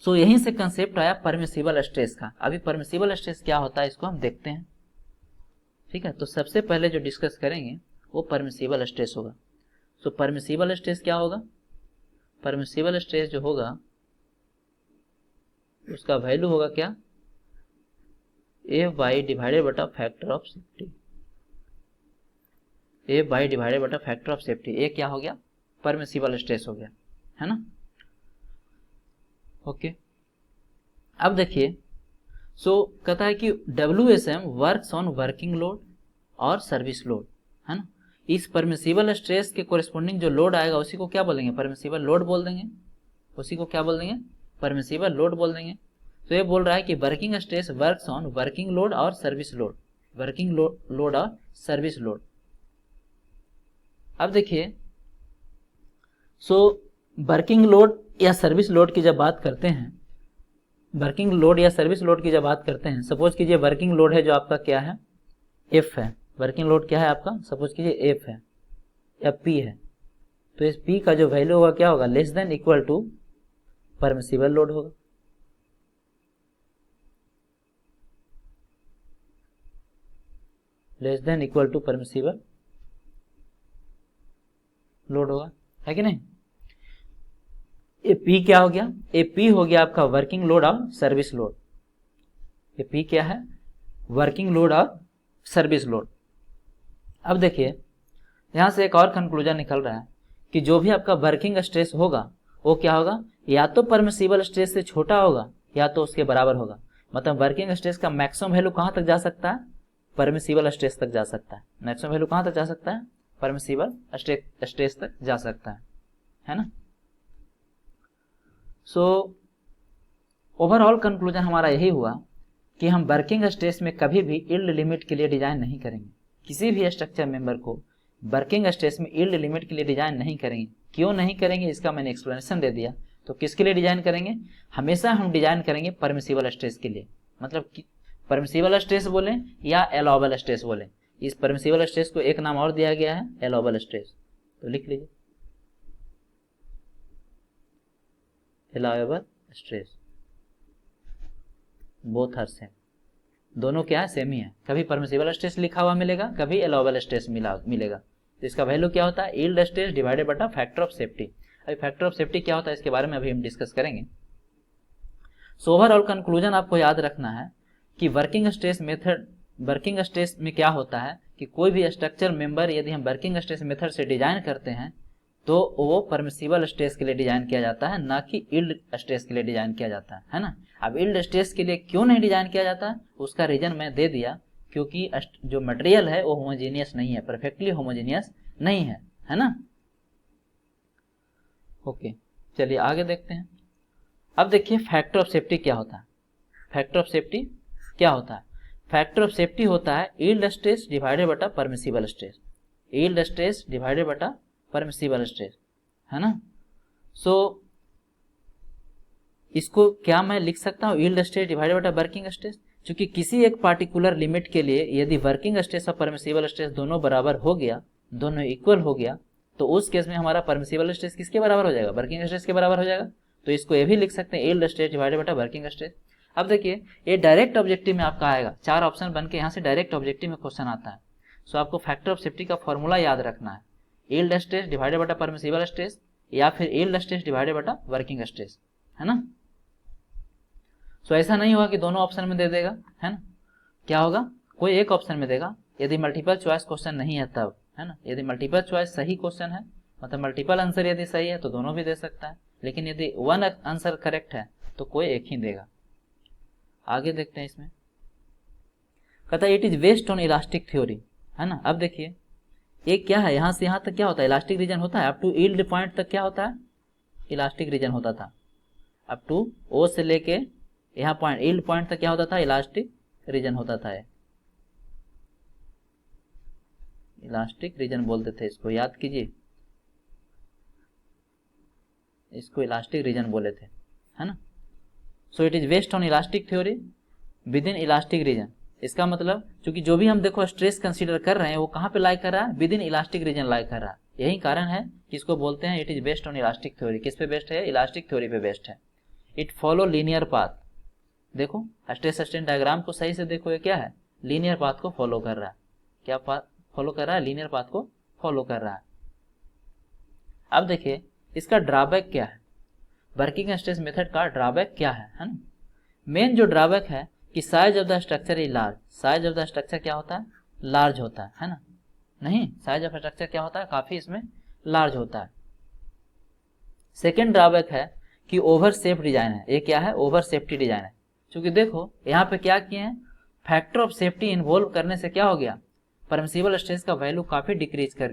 सो यहीं से कंसेप्ट आया परमिसिबल स्ट्रेस का। अभी परमिसिबल स्ट्रेस क्या होता है इसको हम देखते हैं, ठीक है। तो सबसे पहले जो डिस्कस करेंगे वो परमिसिबल स्ट्रेस होगा। सो परमिसिबल स्ट्रेस क्या होगा, परमिसिबल स्ट्रेस जो होगा उसका वैल्यू होगा क्या, एफ बाई डिवाइडेड बटा factor of safety, F by divided बटा फैक्टर ऑफ सेफ्टी। ये क्या हो गया, परमिसिबल स्ट्रेस हो गया, है ना। ओके, अब देखिए, सो कहता है कि WSM works on working load और सर्विस लोड, है ना। इस परमिसिबल स्ट्रेस के कोरिस्पोंडिंग जो लोड आएगा उसी को क्या बोलेंगे, परमिसिबल लोड बोल देंगे, उसी को क्या बोल देंगे, परमिसिबल लोड बोल देंगे। तो ये बोल रहा है कि working stress works on working load और सर्विस लोड, वर्किंग लोड और सर्विस लोड। अब देखिए, सो वर्किंग लोड या सर्विस लोड की जब बात करते हैं, वर्किंग लोड या सर्विस लोड की जब बात करते हैं, सपोज कीजिए वर्किंग लोड है जो आपका क्या है, एफ है। वर्किंग लोड क्या है आपका, सपोज कीजिए एफ है या पी है। तो इस पी का जो वैल्यू होगा क्या होगा, less than equal to permissible load होगा, less than equal to permissible load होगा, है कि नहीं। ये पी क्या हो गया, ये पी हो गया आपका वर्किंग लोड और सर्विस लोड। ये पी क्या है, वर्किंग लोड और सर्विस लोड। अब देखिए, यहां से एक और कंक्लूजन निकल रहा है कि जो भी आपका वर्किंग स्ट्रेस होगा वो क्या होगा, या तो परमिसिबल स्ट्रेस से छोटा होगा या तो उसके बराबर होगा। मतलब वर्किंग स्ट्रेस का मैक्सिमम वैल्यू कहां तक जा सकता है, परमिसिबल स्ट्रेस तक जा सकता है। मैक्सिमम वैल्यू कहां तक जा सकता है, परमिसिबल स्ट्रेस तक जा सकता है ना। सो ओवरऑल कंक्लूजन हमारा यही हुआ कि हम वर्किंग स्ट्रेस में कभी भी यील्ड लिमिट के लिए डिजाइन नहीं करेंगे। किसी भी स्ट्रक्चर मेंबर को वर्किंग स्ट्रेस में यील्ड लिमिट के लिए डिजाइन नहीं करेंगे। क्यों नहीं करेंगे इसका मैंने एक्सप्लेनेशन दे दिया। तो किसके लिए डिजाइन करेंगे, हमेशा हम डिजाइन करेंगे परमिसिबल स्ट्रेस के लिए। मतलब परमिसिबल स्ट्रेस बोले या एलाउबल स्ट्रेस बोले, इस परमिसिबल स्ट्रेस को एक नाम और दिया गया है, एलाउबल स्ट्रेस। तो लिख लीजिए allowable stress, both are same, दोनों क्या है, सेम ही है। कभी परमिसिबल स्ट्रेस लिखा हुआ मिलेगा, कभी एलाउबल स्ट्रेस मिलेगा। तो इसका वैल्यू क्या होता है, यील्ड स्ट्रेस डिवाइडेड बटा फैक्टर ऑफ सेफ्टी। अभी फैक्टर ऑफ सेफ्टी क्या होता है इसके बारे में अभी हम डिस्कस करेंगे। सो ओवरऑल कंक्लूजन आपको याद रखना है कि वर्किंग स्ट्रेस में क्या होता है कि कोई भी स्ट्रक्चर मेंबर यदि हम वर्किंग स्ट्रेस मेथड से डिजाइन करते हैं तो वो परमिसिबल स्ट्रेस के लिए डिजाइन किया जाता है, ना कि यील्ड स्ट्रेस के लिए डिजाइन किया जाता है ना। अब यील्ड स्ट्रेस के लिए क्यों नहीं डिजाइन किया जाता है उसका रीजन मैं दे दिया, क्योंकि जो मटेरियल है वो होमोजेनियस नहीं है, परफेक्टली होमोजेनियस नहीं है ना। ओके, चलिए आगे देखते हैं। अब देखिए फैक्टर ऑफ सेफ्टी क्या होता है। फैक्टर ऑफ सेफ्टी क्या होता है, फैक्टर ऑफ सेफ्टी होता है यील्ड स्ट्रेस डिवाइडेड बटा permissible stress, yield stress divided बटा परमिसिबल स्ट्रेस, है ना। सो इसको क्या मैं लिख सकता हूँ, यील्ड स्ट्रेस डिवाइडेड बटा वर्किंग स्ट्रेस, क्योंकि किसी एक पार्टिकुलर लिमिट के लिए यदि वर्किंग स्ट्रेस और परमिसिबल स्ट्रेस दोनों बराबर हो गया, दोनों इक्वल हो गया, तो उस केस में हमारा परमिसिबल स्ट्रेस किसके बराबर हो जाएगा, वर्किंग स्ट्रेस के बराबर हो जाएगा। तो इसको ये भी लिख सकते हैं यील्ड स्ट्रेस डिवाइडेड बटा वर्किंग स्ट्रेस। अब देखिए ये डायरेक्ट ऑब्जेक्टिव में आपका आएगा, 4 ऑप्शन बन के यहाँ से डायरेक्ट ऑब्जेक्टिव में क्वेश्चन आता है। सो आपको फैक्टर ऑफ सेफ्टी का फॉर्मूला याद रखना है, यील्ड स्ट्रेस डिवाइडेड बटा परमिसिबल स्ट्रेस या फिर यील्ड स्ट्रेस डिवाइडेड बटा वर्किंग स्ट्रेस, है ना। सो ऐसा नहीं होगा कि दोनों ऑप्शन में दे देगा, है ना, क्या होगा, कोई एक ऑप्शन में देगा यदि मल्टीपल चॉइस क्वेश्चन नहीं है तब, है ना। यदि मल्टीपल चॉइस सही क्वेश्चन है, मतलब मल्टीपल आंसर यदि सही है तो दोनों भी दे सकता है, लेकिन यदि वन आंसर करेक्ट है तो कोई एक ही देगा। आगे देखते हैं इसमें, कहता है it is based on elastic theory, है ना। अब देखिए एक क्या है, यहां से यहां तक क्या होता है, इलास्टिक रीजन होता है, अप टू यील्ड पॉइंट तक क्या होता है, इलास्टिक रीजन होता था। अप टू ओ से लेके यहाँ पॉइंट यील्ड पॉइंट तक क्या होता था, इलास्टिक रीजन होता था। इलास्टिक रीजन बोलते थे इसको, याद कीजिए, इसको इलास्टिक रीजन बोले थे, है ना। So it is based on elastic theory within elastic region. इसका मतलब चूंकि जो भी हम देखो स्ट्रेस कंसीडर कर रहे हैं वो कहाँ पे लाई कर रहा है, विद इन इलास्टिक रीजन लाई कर रहा है। यही कारण है कि इसको बोलते हैं it is based on elastic theory. किस पे बेस्ड है, इलास्टिक थ्योरी पे बेस्ड है। इट फॉलो लीनियर पाथ, देखो स्ट्रेस स्ट्रेन डायग्राम को सही से देखो, ये क्या है, लीनियर पाथ को फॉलो कर रहा है। क्या पाथ फॉलो कर रहा है, लीनियर पाथ को फॉलो कर रहा है। अब देखिए इसका ड्रॉबैक क्या है, वर्किंग स्ट्रेस मेथड का ड्रॉबैक क्या है ना। मेन जो ड्रॉबैक है कि size of the structure is large. Size of the structure क्या होता है, लार्ज होता है ना। नहीं, साइज ऑफ स्ट्रक्चर क्या होता है, काफी इसमें लार्ज होता है। सेकेंड ड्रॉबैक है कि ओवर सेफ डिजाइन है। ये क्या है, ओवर सेफ्टी डिजाइन है। क्योंकि देखो यहाँ पे क्या किए हैं, फैक्टर ऑफ सेफ्टी इन्वॉल्व करने से क्या हो गया, परमिसिबल स्ट्रेस का वैल्यू काफी डिक्रीज कर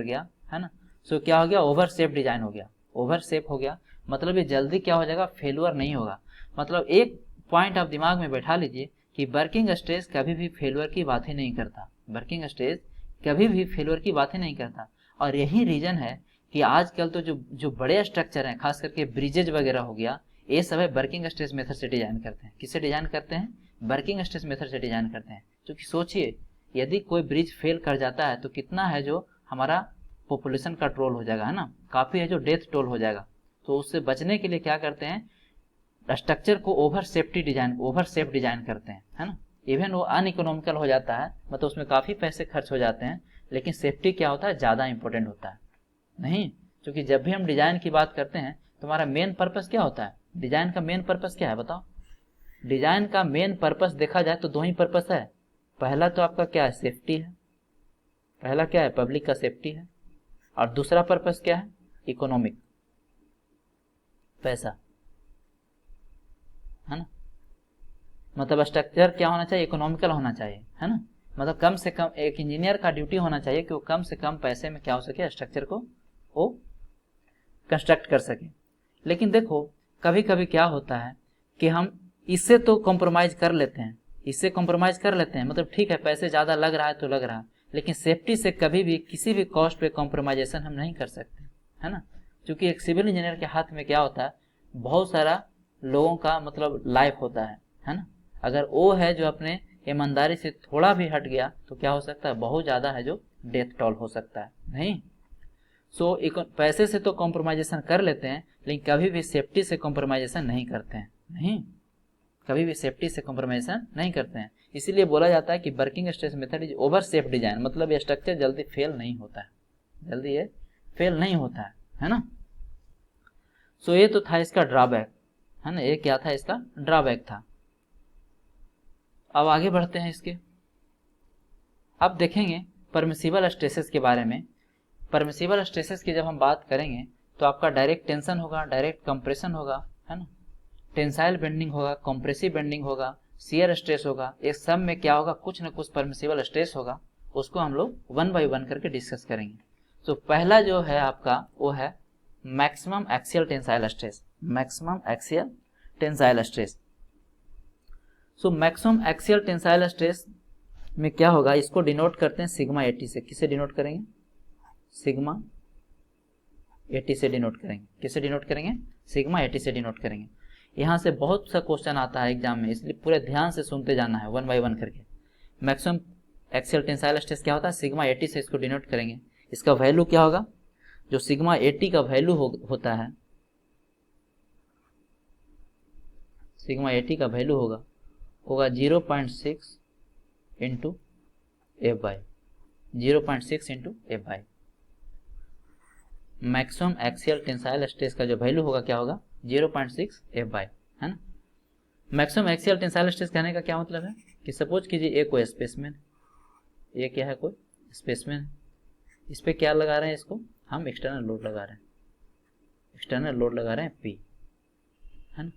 गया, है ना। सो क्या हो गया, ओवर सेफ डिजाइन हो गया, ओवर सेफ हो गया, मतलब ये जल्दी क्या हो जाएगा, फेलुअर नहीं होगा। मतलब एक पॉइंट आप दिमाग में बैठा लीजिए कि वर्किंग स्ट्रेस कभी भी फेलुअर की बात ही नहीं करता, वर्किंग स्ट्रेस कभी भी फेलुअर की बात ही नहीं करता। और यही रीजन है कि आजकल तो जो बड़े स्ट्रक्चर हैं, खास करके ब्रिजेज वगैरह हो गया, ये सब है वर्किंग स्ट्रेस मेथड से डिजाइन करते हैं। किससे डिजाइन करते हैं, वर्किंग स्ट्रेस मेथड से डिजाइन करते हैं। क्योंकि सोचिए यदि कोई ब्रिज फेल कर जाता है तो कितना है जो हमारा पॉपुलेशन का टोल हो जाएगा, है ना, काफी है जो डेथ टोल हो जाएगा। तो उससे बचने के लिए क्या करते हैं, स्ट्रक्चर को ओवर सेफ डिजाइन करते हैं, है ना। इवन वो अनइकोनॉमिकल हो जाता है, मतलब उसमें काफी पैसे खर्च हो जाते हैं, लेकिन सेफ्टी क्या होता है, ज्यादा इंपॉर्टेंट होता है। नहीं, क्योंकि जब भी हम डिजाइन की बात करते हैं तो हमारा मेन पर्पस क्या होता है, डिजाइन का मेन पर्पस क्या है बताओ। डिजाइन का मेन पर्पस देखा जाए तो दो ही पर्पस है। पहला तो आपका क्या है, सेफ्टी है, पहला क्या है, पब्लिक का सेफ्टी है, और दूसरा पर्पस क्या है, इकोनॉमिक, पैसा, है ना। मतलब स्ट्रक्चर क्या होना चाहिए, इकोनॉमिकल होना चाहिए, है ना। मतलब कम से कम एक इंजीनियर का ड्यूटी होना चाहिए कि वो कम से कम पैसे में क्या हो सके, स्ट्रक्चर को वो कंस्ट्रक्ट कर सके। लेकिन देखो कभी कभी क्या होता है कि हम इससे तो कॉम्प्रोमाइज कर लेते हैं, मतलब ठीक है पैसे ज्यादा लग रहा है तो लग रहा है, लेकिन सेफ्टी से कभी भी किसी भी कॉस्ट पे कॉम्प्रोमाइजेशन हम नहीं कर सकते, है ना। क्योंकि एक सिविल इंजीनियर के हाथ में क्या होता है, बहुत सारा लोगों का मतलब लाइफ होता है ना। अगर वो है जो अपने ईमानदारी से थोड़ा भी हट गया तो क्या हो सकता है, बहुत ज्यादा है जो डेथ टोल हो सकता है। नहीं, सो पैसे से तो कॉम्प्रोमाइजेशन कर लेते हैं, लेकिन कभी भी सेफ्टी से कॉम्प्रोमाइजेशन नहीं करते हैं, नहीं, कभी भी सेफ्टी से कॉम्प्रोमाइजेशन नहीं करते हैं। इसीलिए बोला जाता है कि working stress method is over safe design, मतलब ये स्ट्रक्चर जल्दी फेल नहीं होता है, जल्दी ये फेल नहीं होता है ना। सो ये तो था इसका ड्रॉबैक, है ना, ये क्या था, इसका ड्रॉबैक था। अब आगे बढ़ते हैं इसके, अब देखेंगे परमिसिबल स्ट्रेसेस के बारे में। परमिसिबल स्ट्रेसेस की जब हम बात करेंगे तो आपका डायरेक्ट टेंशन होगा, डायरेक्ट कंप्रेशन होगा, है ना, टेंसाइल बेंडिंग होगा, कंप्रेसिव बेंडिंग होगा, शियर स्ट्रेस होगा। इस सब में क्या होगा, कुछ न कुछ परमिसिबल स्ट्रेस होगा, उसको हम लोग वन बाय वन करके डिस्कस करेंगे। तो पहला जो है आपका वो है maximum axial tensile stress, maximum axial tensile stress. So maximum axial tensile stress में क्या होगा, इसको डिनोट करते हैं सिग्मा 80 से। किसे डिनोट करेंगे, सिग्मा 80 से डिनोट करेंगे। किसे डिनोट करेंगे, सिग्मा 80 से डिनोट करेंगे। यहाँ से बहुत सा क्वेश्चन आता है एग्जाम में, इसलिए पूरे ध्यान से सुनते जाना है वन बाय वन करके। मैक्सिमम एक्सियल टेंसाइल स्ट्रेस क्या होता है, सिग्मा 80 से इसको डिनोट करेंगे। इसका वैल्यू क्या होगा, जो सिग्मा 80 का वैल्यू होता है, सिग्मा 80 का वैल्यू होगा 0.6 into F by, 0.6 into F by. Maximum axial tensile stress का जो वैल्यू होगा क्या होगा, 0.6 एफ बाई, है ना। मैक्सिमम एक्सियल टेंसाइल स्ट्रेस कहने का क्या मतलब है कि सपोज कीजिए ये कोई स्पेसमैन, ये क्या है, कोई स्पेसमैन, इस पे क्या लगा रहे हैं, इसको हम एक्सटर्नल लोड लगा रहे हैं, एक्सटर्नल लोड लगा रहे हैं P, है ना।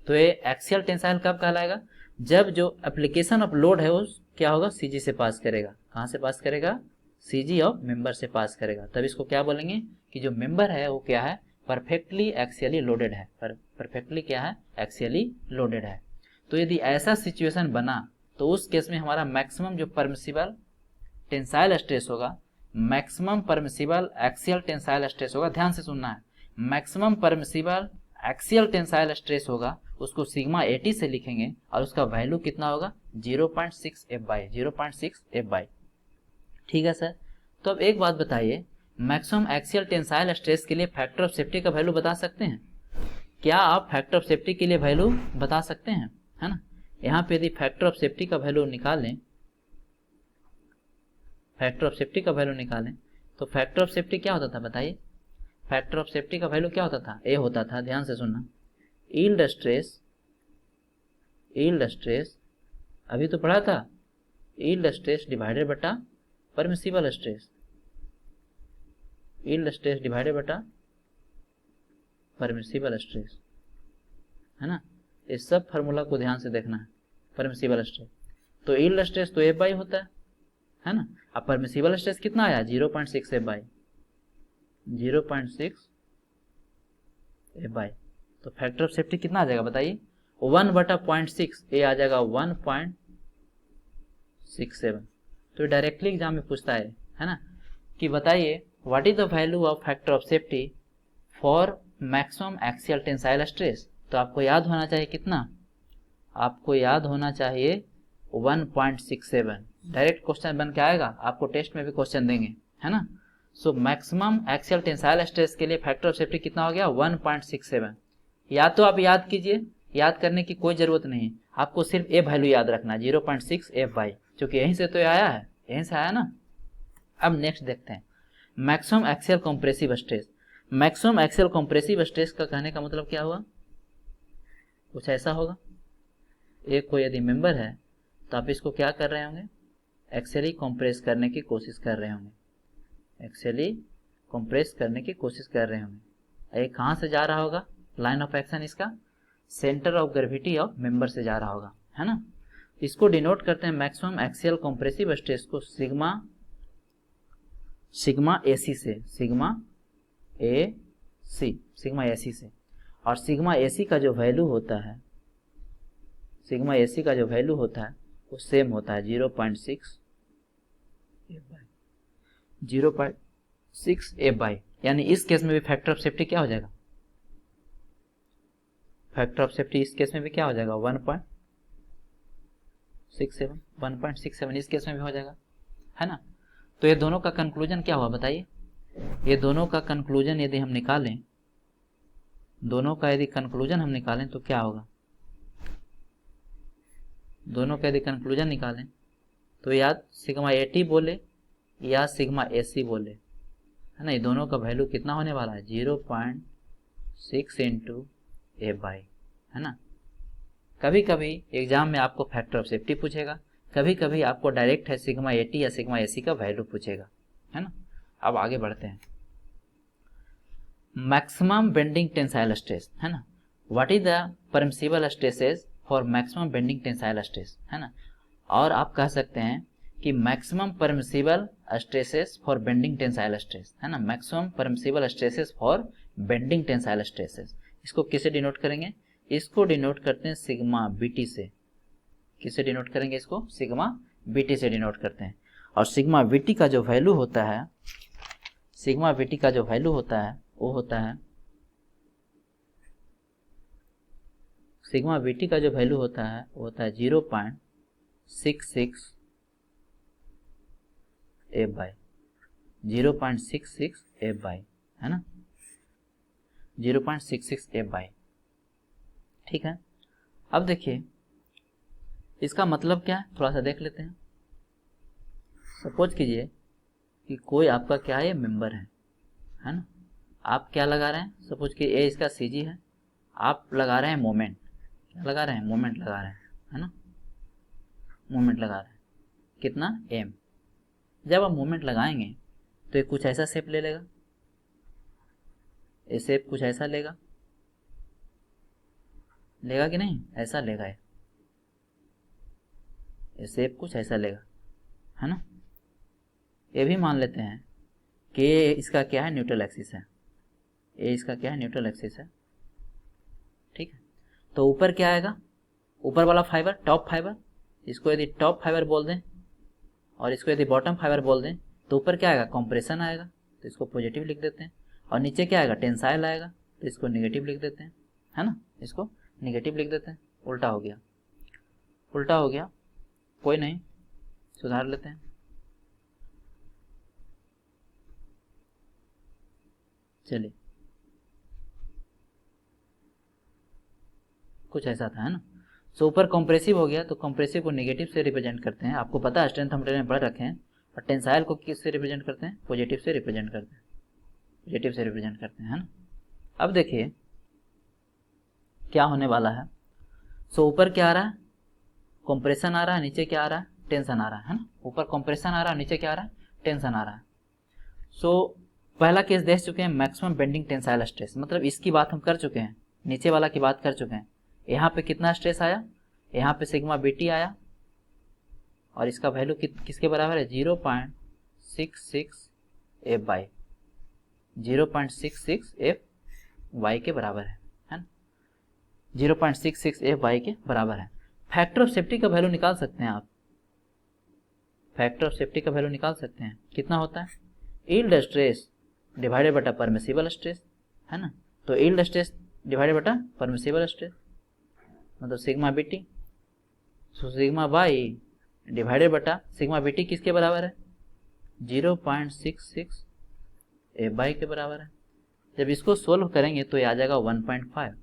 तो ये एक्सियल टेंसाइल कब कहलाएगा, जब जो एप्लीकेशन ऑफ लोड है वो क्या होगा, CG से पास करेगा। कहाँ से पास करेगा, CG ऑफ मेंबर से पास करेगा। तब इसको क्या बोलेंगे कि जो मेंबर है वो क्या है, परफेक्टली एक्सियली लोडेड है, परफेक्टली क्या है, एक्सियली लोडेड है। तो यदि ऐसा सिचुएशन बना तो उस केस में हमारा मैक्सिमम जो परमिसिबल टेंसाइल स्ट्रेस होगा, maximum permissible axial tensile stress होगा, ध्यान से सुनना है, maximum permissible axial tensile stress होगा, उसको सिग्मा 80 से लिखेंगे और उसका वैल्यू कितना होगा, 0.6 F/, 0.6 F/। ठीक है सर। तो अब एक बात बताइए, मैक्सिमम एक्सियल टेंसाइल स्ट्रेस के लिए फैक्टर ऑफ सेफ्टी का वैल्यू बता सकते हैं? क्या आप फैक्टर ऑफ सेफ्टी के लिए वैल्यू बता सकते हैं, है ना। यहाँ पे यदि फैक्टर ऑफ सेफ्टी का वैल्यू निकालें, फैक्टर ऑफ सेफ्टी का वैल्यू निकालें तो फैक्टर ऑफ सेफ्टी क्या होता था बताइए, फैक्टर ऑफ सेफ्टी का वैल्यू क्या होता था, ए होता था, ध्यान से सुनना, यील्ड स्ट्रेस, यील्ड स्ट्रेस अभी तो पढ़ा था, यील्ड स्ट्रेस डिवाइडेड बटा permissible stress, yield stress divided बटा परमिसिबल स्ट्रेस, है ना। इस सब फार्मूला को ध्यान से देखना है, परमिसिबल स्ट्रेस तो यील्ड स्ट्रेस तो F/, होता है ना। अब परमिसिबल स्ट्रेस कितना आया, 0.6 F/, 0.6 F/। तो फैक्टर ऑफ सेफ्टी कितना आ जाएगा बताइए, 1/0.6, ये आ जाएगा 1.67। तो डायरेक्टली एग्जाम में पूछता है ना, कि बताइए what is the value of factor of safety for maximum axial tensile stress. तो आपको याद होना चाहिए कितना, आपको याद होना चाहिए 1.67। डायरेक्ट क्वेश्चन बन के आएगा, आपको टेस्ट में भी क्वेश्चन देंगे, है ना। So maximum axial tensile stress के लिए फैक्टर ऑफ सेफ्टी कितना हो गया, 1.67। या तो आप याद कीजिए, याद करने की कोई जरूरत नहीं है, आपको सिर्फ ए वैल्यू याद रखना, 0.6 F/, क्योंकि यहीं से तो आया है, यहीं से आया ना। अब नेक्स्ट देखते हैं maximum axial compressive stress. Maximum axial compressive stress का कहने का मतलब क्या हुआ, कुछ ऐसा होगा, एक कोई यदि मेंबर है तो आप इसको क्या कर रहे होंगे, एक्सियली कंप्रेस करने की कोशिश कर रहे होंगे, एक्सियली कंप्रेस करने की कोशिश कर रहे होंगे। ये कहाँ से जा रहा होगा, लाइन ऑफ एक्शन इसका centre of gravity of member से जा रहा होगा, है ना। इसको डिनोट करते हैं मैक्सिमम एक्सियल कंप्रेसिव स्ट्रेस को सिग्मा AC से, सिग्मा AC से। और सिग्मा AC का जो वैल्यू होता है, सिग्मा AC का जो वैल्यू होता है वो सेम होता है 0.6 F/, यानी इस केस में भी फैक्टर ऑफ सेफ्टी क्या हो जाएगा, फैक्टर ऑफ सेफ्टी इस केस में भी क्या हो जाएगा, 1.67 इस केस में भी हो जाएगा, है ना। तो ये दोनों का कंक्लूजन क्या हुआ बताइए, ये दोनों का कंक्लूजन यदि हम निकालें, दोनों का यदि कंक्लूजन हम निकालें तो क्या होगा, दोनों का यदि कंक्लूजन निकालें तो या सिग्मा 80 बोले या सिग्मा AC बोले, है ना। ये दोनों का वैल्यू कितना होने वाला है, 0.6 इंटू F/, है ना। कभी कभी एग्जाम में आपको फैक्टर ऑफ सेफ्टी पूछेगा, कभी कभी आपको डायरेक्ट है सिग्मा 80 या सिग्मा AC का वैल्यू पूछेगा, है ना। अब आगे बढ़ते हैं, मैक्सिमम बेंडिंग टेंसाइल स्ट्रेस, है ना। What is the permissible stresses for maximum bending tensile stress, है ना। और आप कह सकते हैं कि maximum permissible stresses for bending tensile stress, है ना, maximum permissible stresses for bending tensile stresses. इसको किसे डिनोट करेंगे, इसको डिनोट करते हैं सिग्मा BT से। किसे डिनोट करेंगे इसको, सिग्मा BT से डिनोट करते हैं। और सिग्मा BT का जो वैल्यू होता है, सिग्मा BT का जो वैल्यू होता है वो होता है, सिग्मा BT का जो वैल्यू होता है वो होता है 0.66 F/, 0.66 F/, है ना, 0.66 F/। ठीक है। अब देखिए इसका मतलब क्या है, थोड़ा सा देख लेते हैं। सपोज कीजिए कि कोई आपका क्या है, मेंबर है ना। आप क्या लगा रहे हैं, सपोज कि ये इसका CG है, आप लगा रहे हैं मोमेंट, क्या लगा रहे हैं, मोमेंट लगा रहे हैं, है ना, मोमेंट लगा रहे हैं, कितना m। जब आप मोमेंट लगाएंगे तो ये कुछ ऐसा शेप ले लेगा, ये शेप कुछ ऐसा लेगा, लेगा कि नहीं, ऐसा लेगा, ये शेप कुछ ऐसा लेगा, है ना। ये भी मान लेते हैं कि ये इसका क्या है, न्यूट्रल एक्सिस है, ये इसका क्या है, न्यूट्रल एक्सिस है, ठीक है। तो ऊपर क्या आएगा, ऊपर वाला फाइबर टॉप फाइबर, इसको यदि टॉप फाइबर बोल दें और इसको यदि बॉटम फाइबर बोल दें तो ऊपर क्या आएगा, कंप्रेशन आएगा, तो इसको पॉजिटिव लिख देते हैं, और नीचे क्या आएगा, टेंसाइल आएगा, तो इसको नेगेटिव लिख देते हैं, है ना, इसको नेगेटिव लिख देते हैं। उल्टा हो गया, उल्टा हो गया, कोई नहीं, सुधार लेते हैं। चलिए, कुछ ऐसा था, है ना। सो ऊपर कंप्रेसिव हो गया, तो कंप्रेसिव को नेगेटिव से रिप्रेजेंट करते हैं, आपको पता है स्ट्रेंथ हम में पढ़ रखे हैं। और टेंसाइल को किस से रिप्रेजेंट करते हैं, पॉजिटिव से रिप्रेजेंट करते हैं, पॉजिटिव से रिप्रेजेंट करते हैं, है ना। अब देखिए क्या होने वाला है। सो ऊपर क्या आ रहा है, कंप्रेशन आ रहा है, नीचे क्या आ रहा है, टेंशन आ रहा है ना। ऊपर कंप्रेशन आ रहा है, नीचे क्या आ रहा है, टेंशन आ रहा है। सो पहला केस देख चुके हैं, मैक्सिमम बेंडिंग टेंसाइल स्ट्रेस, मतलब इसकी बात हम कर चुके हैं, नीचे वाला की बात कर चुके हैं। यहाँ पे कितना स्ट्रेस आया, यहाँ पे सिग्मा बीटी आया, और इसका वैल्यू किसके बराबर है, 0.66 एफ बाई 0.66 एफ वाई के बराबर है ना, 0.66 एफ वाई के बराबर है। फैक्टर ऑफ सेफ्टी का वैल्यू निकाल सकते हैं आप, फैक्टर ऑफ सेफ्टी का वैल्यू निकाल सकते हैं, कितना होता है, यील्ड स्ट्रेस डिवाइडेड बटा परमिसिबल स्ट्रेस, है ना। तो यील्ड स्ट्रेस डिवाइडेड बटा परमिसिबल स्ट्रेस मतलब sigma BT, so sigma by divided बटा सिग्मा बीटी किसके बराबर है, 0.66 एफ बाई के बराबर है। जब इसको सोल्व करेंगे तो ये आ जाएगा 1.5,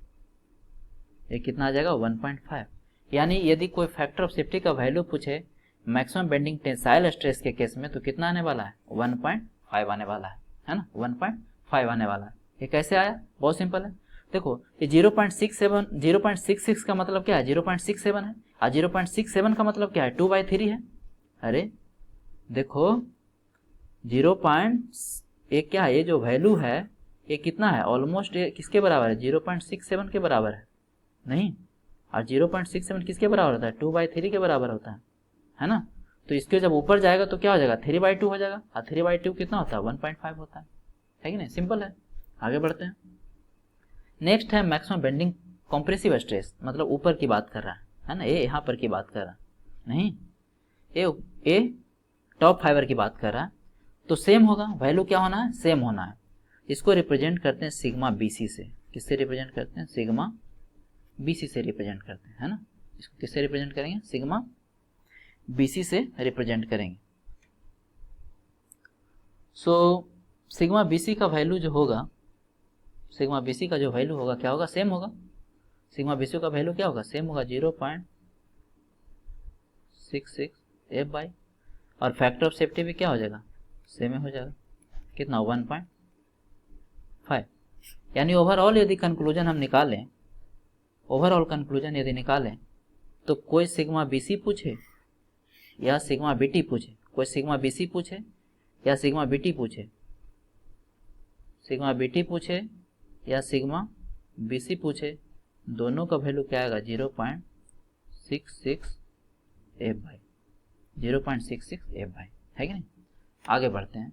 ये कितना आ जाएगा, 1.5। यानी यदि कोई फैक्टर ऑफ सेफ्टी का वैल्यू पूछे मैक्सिमम बेंडिंग टेंसाइल स्ट्रेस के केस में, तो कितना आने वाला है, 1.5 आने वाला है ना, 1.5 आने वाला है। ये कैसे आया, बहुत सिंपल है। देखो ये 0.66 का मतलब क्या है, 0.67 है, और 0.67 का मतलब क्या है, 2/3 है। अरे देखो 0. क्या है, ये जो वैल्यू है ये कितना है, ऑलमोस्ट ये किसके बराबर है, 0.67 के बराबर है, नहीं, और 0.67 किसके बराबर होता है, 2/3 के बराबर होता है ना। तो इसके जब ऊपर जाएगा तो क्या हो जाएगा, 3/2 हो जाएगा, और 3/2 कितना होता है, 1.5 होता है कि नहीं, सिंपल है। आगे बढ़ते हैं। नेक्स्ट है मैक्सिमम बेंडिंग कॉम्प्रेसिव स्ट्रेस, मतलब ऊपर की बात कर रहा है ना, ये यहाँ पर की बात कर रहा है, नहीं, ये टॉप फाइबर की बात कर रहा है। तो सेम होगा, वैल्यू क्या होना है, सेम होना है। इसको रिप्रेजेंट करते हैं सिग्मा बीसी से, किससे रिप्रेजेंट करते हैं, सिग्मा बीसी से रिप्रेजेंट करते हैं, है ना। इसको किससे रिप्रेजेंट करेंगे, सिग्मा बीसी से रिप्रेजेंट करेंगे। सो सिग्मा बीसी का वैल्यू जो होगा, सिग्मा बीसी का जो वैल्यू होगा क्या होगा, सेम होगा। सिग्मा बीसी का वैल्यू क्या होगा, सेम होगा, 0.66 एफ बाई, और फैक्टर ऑफ सेफ्टी भी क्या हो जाएगा, सेम हो जाएगा, कितना, 1.5। यानी ओवरऑल यदि कंक्लूजन हम निकालें, ओवरऑल कंक्लूजन यदि निकालें तो कोई सिग्मा बीसी पूछे या सिग्मा बीटी पूछे, कोई सिग्मा बीसी पूछे या सिग्मा बीटी पूछे, सिग्मा बीटी पूछे या सिग्मा बीसी पूछे, दोनों का वैल्यू क्या आएगा, 0.66 एफ बाई 0.66 एफ बाई, है कि नहीं। आगे बढ़ते हैं।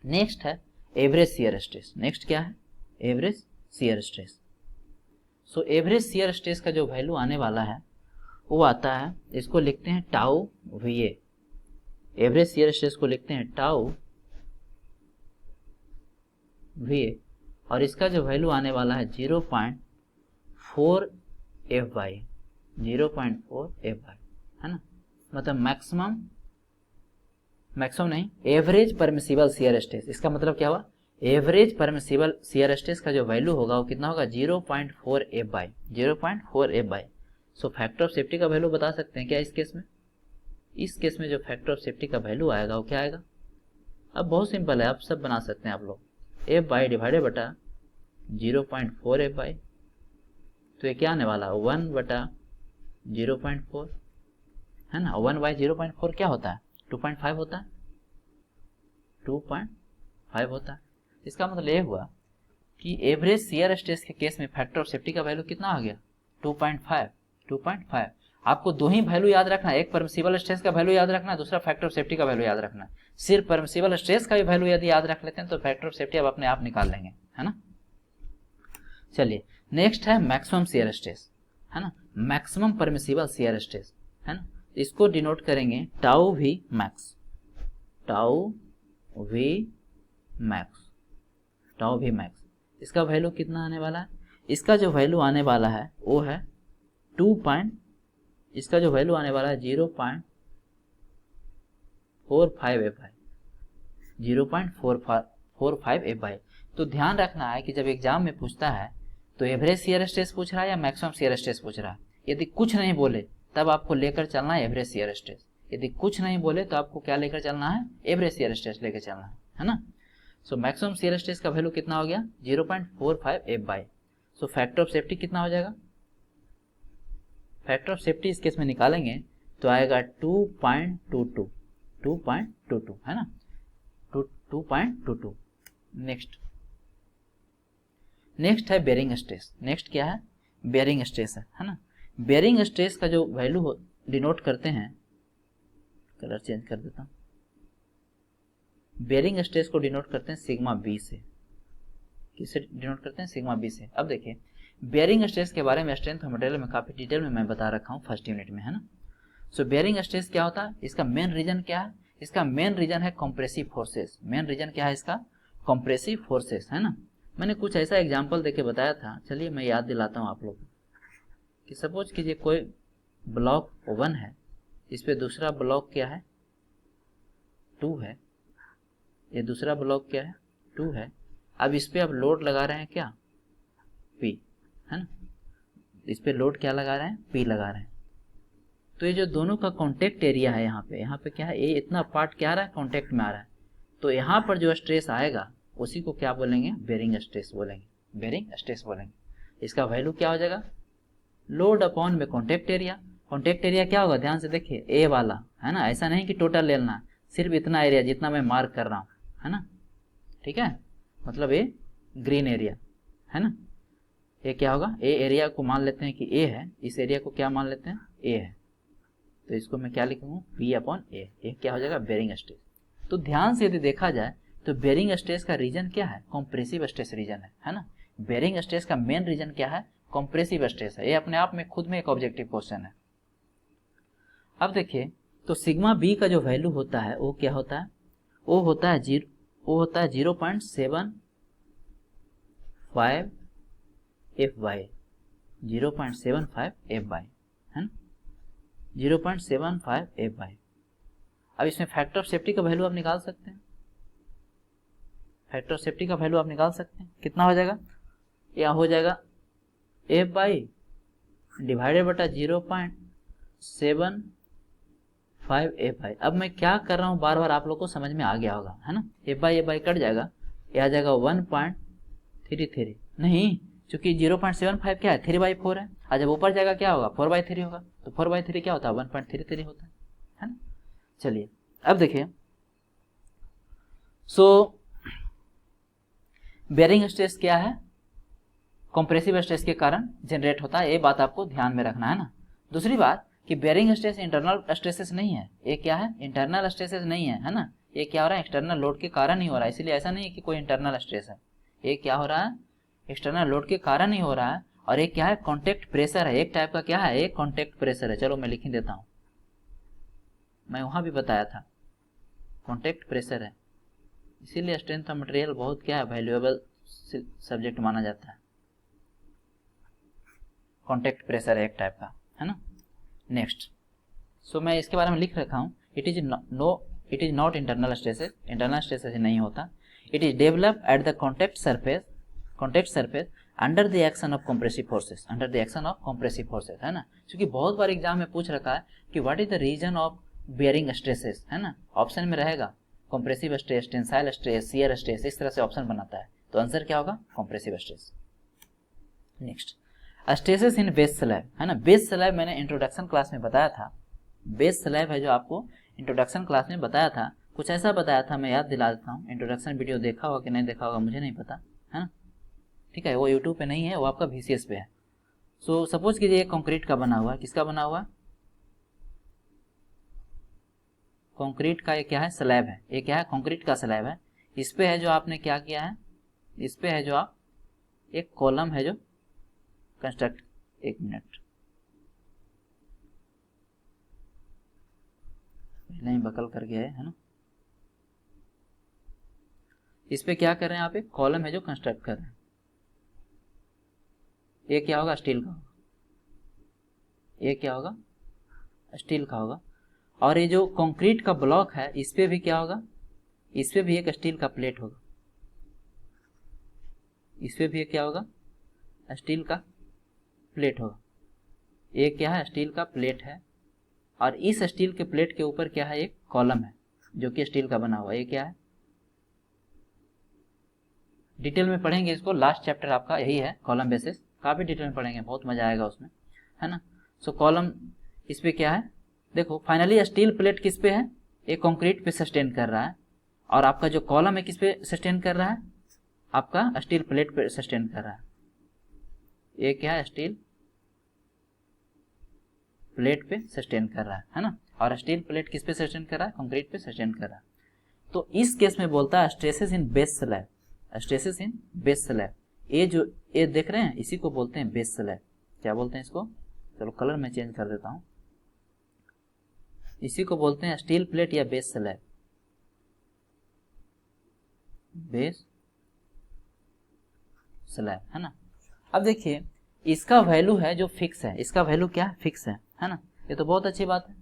नेक्स्ट है एवरेज शियर स्ट्रेस। नेक्स्ट क्या है, average shear stress. So average shear stress का जो वैल्यू आने वाला है वो आता है, इसको लिखते हैं tau V A, average shear stress को लिखते हैं टाउ वी ए, और इसका जो वैल्यू आने वाला है 0.4 एफ बाई 0.4 एफ बाई, है ना। मतलब मैक्सिमम नहीं, एवरेज परमिसिबल शियर स्ट्रेस। इसका मतलब क्या हुआ, एवरेज परमिसिबल शियर स्ट्रेस का जो वैल्यू होगा वो कितना होगा, 0.4 F by 0.4 F by. So factor of safety का वैल्यू बता सकते हैं क्या इस केस में, इस केस में जो फैक्टर ऑफ सेफ्टी का वैल्यू आएगा वो क्या आएगा। अब बहुत सिंपल है, आप सब बना सकते हैं आप लोग, एफ बाई डिवाइडेड बटा 0.4 एफ बाई तो ये क्या आने वाला 1/0.4 है ना। 1/0.4 क्या होता है 2.5 होता है, 2.5 होता है। इसका मतलब ये हुआ कि एवरेज शियर स्ट्रेस के केस में फैक्टर ऑफ सेफ्टी का वैल्यू कितना आ गया 2.5। आपको दो ही वैल्यू याद रखना है, एक परमिसिबल स्ट्रेस का वैल्यू याद रखना है, दूसरा फैक्टर ऑफ सेफ्टी का वैल्यू याद रखना है। सिर्फ परमिसिबल स्ट्रेस का भी वैल्यू यदि याद रख लेते हैं तो फैक्टर ऑफ सेफ्टी आप अपने आप निकाल लेंगे, है ना। चलिए नेक्स्ट है मैक्सिमम शियर स्ट्रेस, है ना, मैक्सिमम परमिसिबल शियर स्ट्रेस, है ना। इसको डिनोट करेंगे tau v max, tau v max, tau v max. इसका वैल्यू कितना आने वाला है, इसका जो वैल्यू आने वाला है वो है इसका जो वैल्यू आने वाला है 0.45 एफ 0.45 एफ। तो ध्यान रखना है कि जब एग्जाम में पूछता है तो एवरेज शियर स्ट्रेस पूछ रहा है या मैक्सिमम शियर स्ट्रेस पूछ रहा है। यदि कुछ नहीं बोले तब आपको लेकर चलना है एवरेज शियर स्ट्रेस, यदि कुछ नहीं बोले तो आपको क्या लेकर चलना है एवरेज शियर स्ट्रेस लेकर चलना है ना। सो मैक्सिमम शियर स्ट्रेस का वैल्यू कितना हो गया 0.45 F. So factor of safety कितना हो जाएगा, फैक्टर ऑफ सेफ्टी इस केस में निकालेंगे तो आएगा 2.22 है ना, 2.22। नेक्स्ट है बेरिंग स्ट्रेस। नेक्स्ट क्या है बेरिंग स्ट्रेस है ना। बेरिंग स्ट्रेस का जो वैल्यू डिनोट करते हैं, कलर चेंज कर देता हूं, बेरिंग स्ट्रेस को डिनोट करते हैं सिग्मा बी से। किससे डिनोट करते हैं सिग्मा बी से। अब देखिए बेरिंग स्ट्रेस के बारे में स्ट्रेंथ ऑफ मटेरियल में काफी डिटेल में मैं बता रखा हूँ फर्स्ट यूनिट में, है ना। सो बेरिंग स्ट्रेस क्या होता है, इसका मेन रीजन क्या है, इसका मेन रीजन है कंप्रेसिव फोर्सेस। मेन रीजन क्या है इसका कंप्रेसिव फोर्सेस, है ना। मैंने कुछ ऐसा एग्जांपल देके बताया था, चलिए मैं याद दिलाता हूँ आप लोग कि सपोज कीजिए कोई ब्लॉक 1 है, इस पे दूसरा ब्लॉक क्या है 2 है, ये दूसरा ब्लॉक क्या है 2 है। अब इस पे अब लोड लगा रहे हैं क्या P, है ना, इस पे लोड क्या लगा रहे हैं P लगा रहे हैं। तो ये जो दोनों का कॉन्टेक्ट एरिया है यहाँ पे क्या है, ये इतना पार्ट क्या आ रहा है कॉन्टेक्ट में आ रहा है। तो यहाँ पर जो स्ट्रेस आएगा उसी को क्या बोलेंगे बेरिंग स्ट्रेस बोलेंगे, बेरिंग स्ट्रेस बोलेंगे। इसका वैल्यू क्या हो जाएगा लोड अपॉन में कॉन्टेक्ट एरिया। कॉन्टेक्ट एरिया क्या होगा ध्यान से देखिए ए वाला, है ना, ऐसा नहीं कि टोटल लेना, सिर्फ इतना एरिया जितना मैं मार्क कर रहा हूँ, है ना, ठीक है, मतलब ये ग्रीन एरिया है ना। ये क्या होगा ए एरिया को मान लेते हैं कि ए है, इस एरिया को क्या मान लेते हैं ए है, तो इसको मैं क्या लिखूंगा P अपॉन ए, ये क्या हो जाएगा बेरिंग स्ट्रेस। तो ध्यान से यदि देखा जाए तो बेरिंग स्ट्रेस का रीजन क्या है कंप्रेसिव स्ट्रेस रीजन है ना। बेरिंग स्ट्रेस का मेन रीजन क्या है कंप्रेसिव स्ट्रेस है। ये अपने आप में खुद में एक ऑब्जेक्टिव क्वेश्चन है। अब देखिए तो सिग्मा बी का जो वैल्यू होता है वो क्या होता है, वो होता है 0.75 FY, 0.75 FY, है ना, 0.75 FY। अब इसमें फैक्टर ऑफ सेफ्टी का वैल्यू आप निकाल सकते हैं, फैक्टर ऑफ सेफ्टी का वैल्यू आप निकाल सकते हैं, कितना हो जाएगा, यह हो जाएगा FY डिवाइडेड बटा 0.75 FY। अब मैं क्या कर रहा हूँ बार बार आप लोग को समझ में आ गया होगा, है ना। FY कट जाएगा, यह आ जाएगा 1.33, नहीं चूंकि 0.75 क्या है 3/4 है, और जब ऊपर जाएगा क्या होगा 4/3 होगा, तो 4/3 क्या होता है 1.33 होता है ना। चलिए अब देखिए सो बेरिंग स्ट्रेस क्या है कंप्रेसिव स्ट्रेस के कारण जनरेट होता है, ये बात आपको ध्यान में रखना है ना। दूसरी बात कि बेरिंग स्ट्रेस इंटरनल स्ट्रेसेस नहीं है, ये क्या है इंटरनल स्ट्रेसेस नहीं है ना, ये क्या हो रहा है एक्सटर्नल लोड के कारण ही हो रहा है। इसलिए ऐसा नहीं है कि कोई इंटरनल स्ट्रेस है, ये क्या हो रहा है एक्सटर्नल लोड के कारण ही हो रहा है। और एक क्या है कॉन्टेक्ट प्रेशर है, एक टाइप का क्या है एक कॉन्टेक्ट प्रेशर है। चलो मैं लिख ही देता हूं, मैं वहां भी बताया था कॉन्टेक्ट प्रेशर है, इसीलिए स्ट्रेंथ ऑफ मटेरियल बहुत क्या है वैल्यूएबल सब्जेक्ट माना जाता है। कॉन्टेक्ट प्रेशर है एक टाइप का, है ना। नेक्स्ट सो मैं इसके बारे में लिख रखा हूं, it is not internal stresses, internal stresses नहीं होता। It is develop at the contact surface under the action of compressive forces, under the action of compressive forces, है ना। क्योंकि बहुत बार एग्जाम में पूछ रखा है कि what is the region of bearing stresses, है ना। ऑप्शन में रहेगा compressive stress, tensile stress, shear stress, इस तरह से ऑप्शन बनाता है, तो आंसर क्या होगा कंप्रेसिव स्ट्रेस। नेक्स्ट स्ट्रेसेस इन बेस स्लैब, है ना। बेस स्लैब मैंने इंट्रोडक्शन क्लास में बताया था, बेस स्लैब है जो आपको इंट्रोडक्शन क्लास में बताया था, कुछ ऐसा बताया था, मैं याद दिला देता हूँ। इंट्रोडक्शन वीडियो देखा होगा कि नहीं देखा होगा मुझे नहीं पता, है ना, ठीक है, वो यूट्यूब पे नहीं है, वो आपका VCS पे है। सो सपोज कीजिए कंक्रीट का बना हुआ है, किसका बना हुआ है, कंक्रीट का, ये क्या है, स्लैब है, ये क्या है, कंक्रीट का स्लैब है। इस पे है जो आपने क्या किया है, इस पे है जो आप एक कॉलम है जो कंस्ट्रक्ट, एक मिनट पहले ही बकल कर गया है ना। इस पे क्या कर रहे हैं आप, एक कॉलम है जो कंस्ट्रक्ट कर रहे हैं। ये क्या होगा, स्टील का होगा, ये क्या होगा, स्टील का होगा। और ये जो कंक्रीट का ब्लॉक है, इस पे भी क्या होगा, इस पे भी एक स्टील का प्लेट होगा, इस पे भी क्या होगा, स्टील का प्लेट होगा। ये क्या है, स्टील का प्लेट है, और इस स्टील के प्लेट के ऊपर क्या है, एक कॉलम है जो कि स्टील का बना हुआ है। ये क्या है, डिटेल में पढ़ेंगे इसको, लास्ट चैप्टर आपका यही है, कॉलम बेसिस, काफी डिटेल में पढ़ेंगे, बहुत मजा आएगा उसमें, है ना। सो कॉलम, इस पे क्या है, देखो फाइनली स्टील प्लेट किस पे है, एक कंक्रीट पे सस्टेन कर रहा है, और आपका जो कॉलम है किस पे सस्टेन कर रहा है, आपका स्टील प्लेट पे सस्टेन कर रहा है। ये क्या है, स्टील प्लेट पे सस्टेन कर रहा है ना, और स्टील प्लेट किस पे सस्टेन कर रहा है, कंक्रीट पे सस्टेन कर रहा है। तो इस केस में बोलता है स्ट्रेसेस इन बेस स्लैब, स्ट्रेसेस इन बेस स्लैब। ये जो ये देख रहे हैं, इसी को बोलते हैं बेस स्लैब। क्या बोलते हैं इसको, चलो कलर में चेंज कर देता हूं, इसी को बोलते हैं स्टील प्लेट या बेस स्लैब, बेस स्लैब, है ना। अब देखिए इसका वैल्यू है जो फिक्स है, इसका वैल्यू क्या है, फिक्स है ना। ये तो बहुत अच्छी बात है।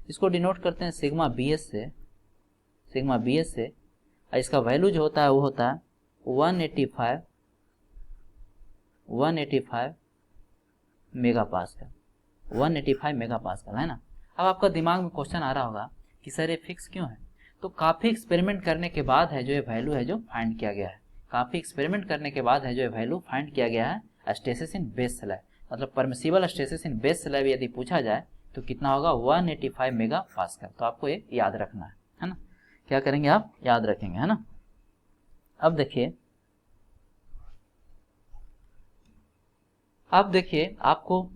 इसको डिनोट करते हैं सिग्मा BS से, सिग्मा BS से। इसका वैल्यू जो होता है वो होता है 185 मेगा पास्कल, 185 मेगा पास्कल, है ना। अब आपका दिमाग में क्वेश्चन आ रहा होगा कि सर ये फिक्स क्यों है। तो काफ़ी एक्सपेरिमेंट करने के बाद है जो ये वैल्यू है जो फाइंड किया गया है, काफ़ी एक्सपेरिमेंट करने के बाद है जो ये वैल्यू फाइंड किया गया है स्ट्रेसेस इन बेस स्लैब। मतलब परमिसिबल स्ट्रेसेस इन बेस स्लैब यदि पूछा जाए तो कितना होगा, 185 मेगा पास्कल। तो आपको ये याद रखना है ना, क्या करेंगे आप, याद रखेंगे, है ना। अब देखिए, अब देखिए आपको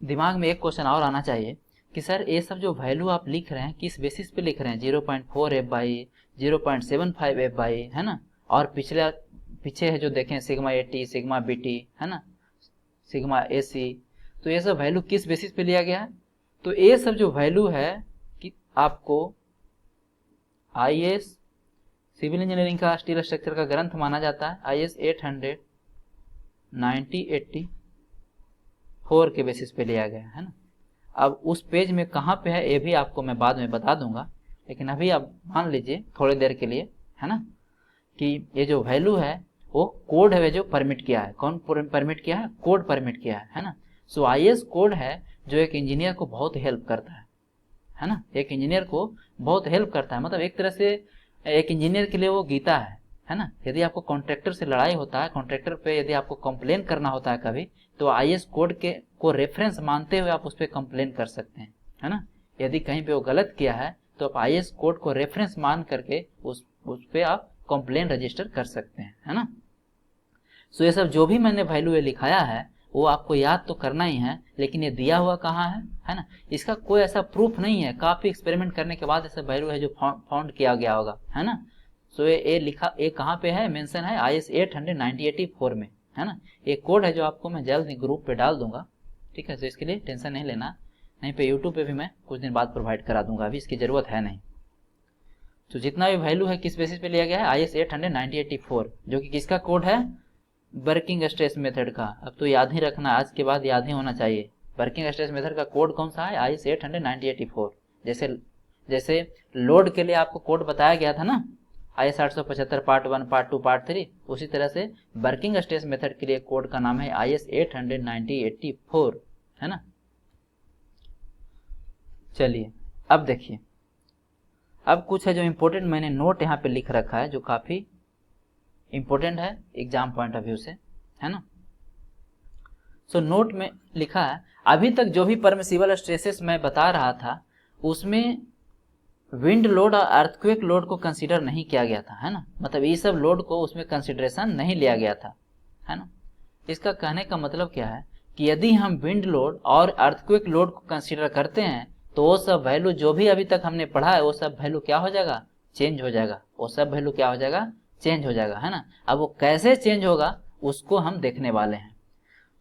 दिमाग में एक क्वेश्चन और आना चाहिए कि सर ये सब जो वैल्यू आप लिख रहे हैं किस बेसिस पे लिख रहे हैं, 0.4 F/, 0.75 F/, है ना। और पीछे है जो देखें सिग्मा AT, सिग्मा BT, है ना, सिग्मा AC। तो ये सब वैल्यू किस बेसिस पे लिया गया है, तो ये सब जो वैल्यू है कि आपको IS सिविल इंजीनियरिंग का स्टील स्ट्रक्चर का ग्रंथ माना जाता है, IS 800 1984 के बेसिस पे लिया गया है ना। अब उस पेज में कहाँ पे है ये भी आपको मैं बाद में बता दूंगा, लेकिन अभी आप मान लीजिए थोड़ी देर के लिए, है ना, कि ये जो वैल्यू है वो कोड है जो परमिट किया है। कौन परमिट किया है, कोड परमिट किया है ना। सो IS कोड है जो एक इंजीनियर को बहुत हेल्प करता है ना, एक इंजीनियर को बहुत हेल्प करता है। मतलब एक तरह से एक इंजीनियर के लिए वो गीता है ना। यदि आपको कॉन्ट्रैक्टर से लड़ाई होता है, कॉन्ट्रैक्टर पे यदि आपको कंप्लेन करना होता है कभी, तो IS कोड के को रेफरेंस मानते हुए आप उस पर कंप्लेन कर सकते हैं, है ना। यदि कहीं पे वो गलत किया है तो आप IS कोड को रेफरेंस मान करके उस पे आप कंप्लेन रजिस्टर कर सकते हैं, है ना। सो ये सब जो भी मैंने वैल्यू ये लिखाया है वो आपको याद तो करना ही है, लेकिन ये दिया हुआ कहाँ है ना। इसका कोई ऐसा प्रूफ नहीं है, काफी एक्सपेरिमेंट करने के बाद ऐसा वैल्यू है जो फाउंड किया गया होगा, है ना। सो ये लिखा, ये कहाँ पे है, मेंशन है IS 800 1984 में, है ना। ये कोड है जो आपको मैं जल्द ही ग्रुप पे डाल दूंगा, ठीक है। तो इसके लिए टेंशन नहीं लेना, नहीं पे यूट्यूब पे भी मैं कुछ दिन बाद प्रोवाइड करा दूंगा, अभी इसकी जरूरत है नहीं। तो जितना भी वैल्यू है किस बेसिस पे लिया गया है, IS 800 1984, जो कि किसका कोड है, वर्किंग स्ट्रेस मेथड का। अब तो याद ही रखना, आज के बाद याद ही होना चाहिए। वर्किंग स्ट्रेस मेथड का कोड कौन सा है, IS 800 1984। जैसे लोड के लिए आपको कोड बताया गया था ना, IS 875 पार्ट 1, पार्ट 2, पार्ट 3, उसी तरह से वर्किंग स्ट्रेस मेथड के लिए कोड का नाम है IS 800 1984, है ना। चलिए अब देखिए, अब कुछ है जो इम्पोर्टेंट मैंने नोट यहाँ पे लिख रखा है, जो काफी इम्पोर्टेंट है एग्जाम पॉइंट ऑफ व्यू से, है ना। सो नोट में लिखा है अभी तक जो भी परमिसिबल स्ट्रेसेस मैं बता रहा था उसमें विंड लोड और अर्थक्वेक लोड को कंसीडर नहीं किया गया था, है ना। मतलब ये सब लोड को उसमें कंसीडरेशन नहीं लिया गया था, है ना। इसका कहने का मतलब क्या है कि यदि हम विंड लोड और अर्थक्वेक लोड को कंसीडर करते हैं तो वो सब वैल्यू जो भी अभी तक हमने पढ़ा है वो सब वैल्यू क्या हो जाएगा, चेंज हो जाएगा। वो सब वैल्यू क्या हो जाएगा, चेंज हो जाएगा, है ना। अब वो कैसे चेंज होगा उसको हम देखने वाले हैं।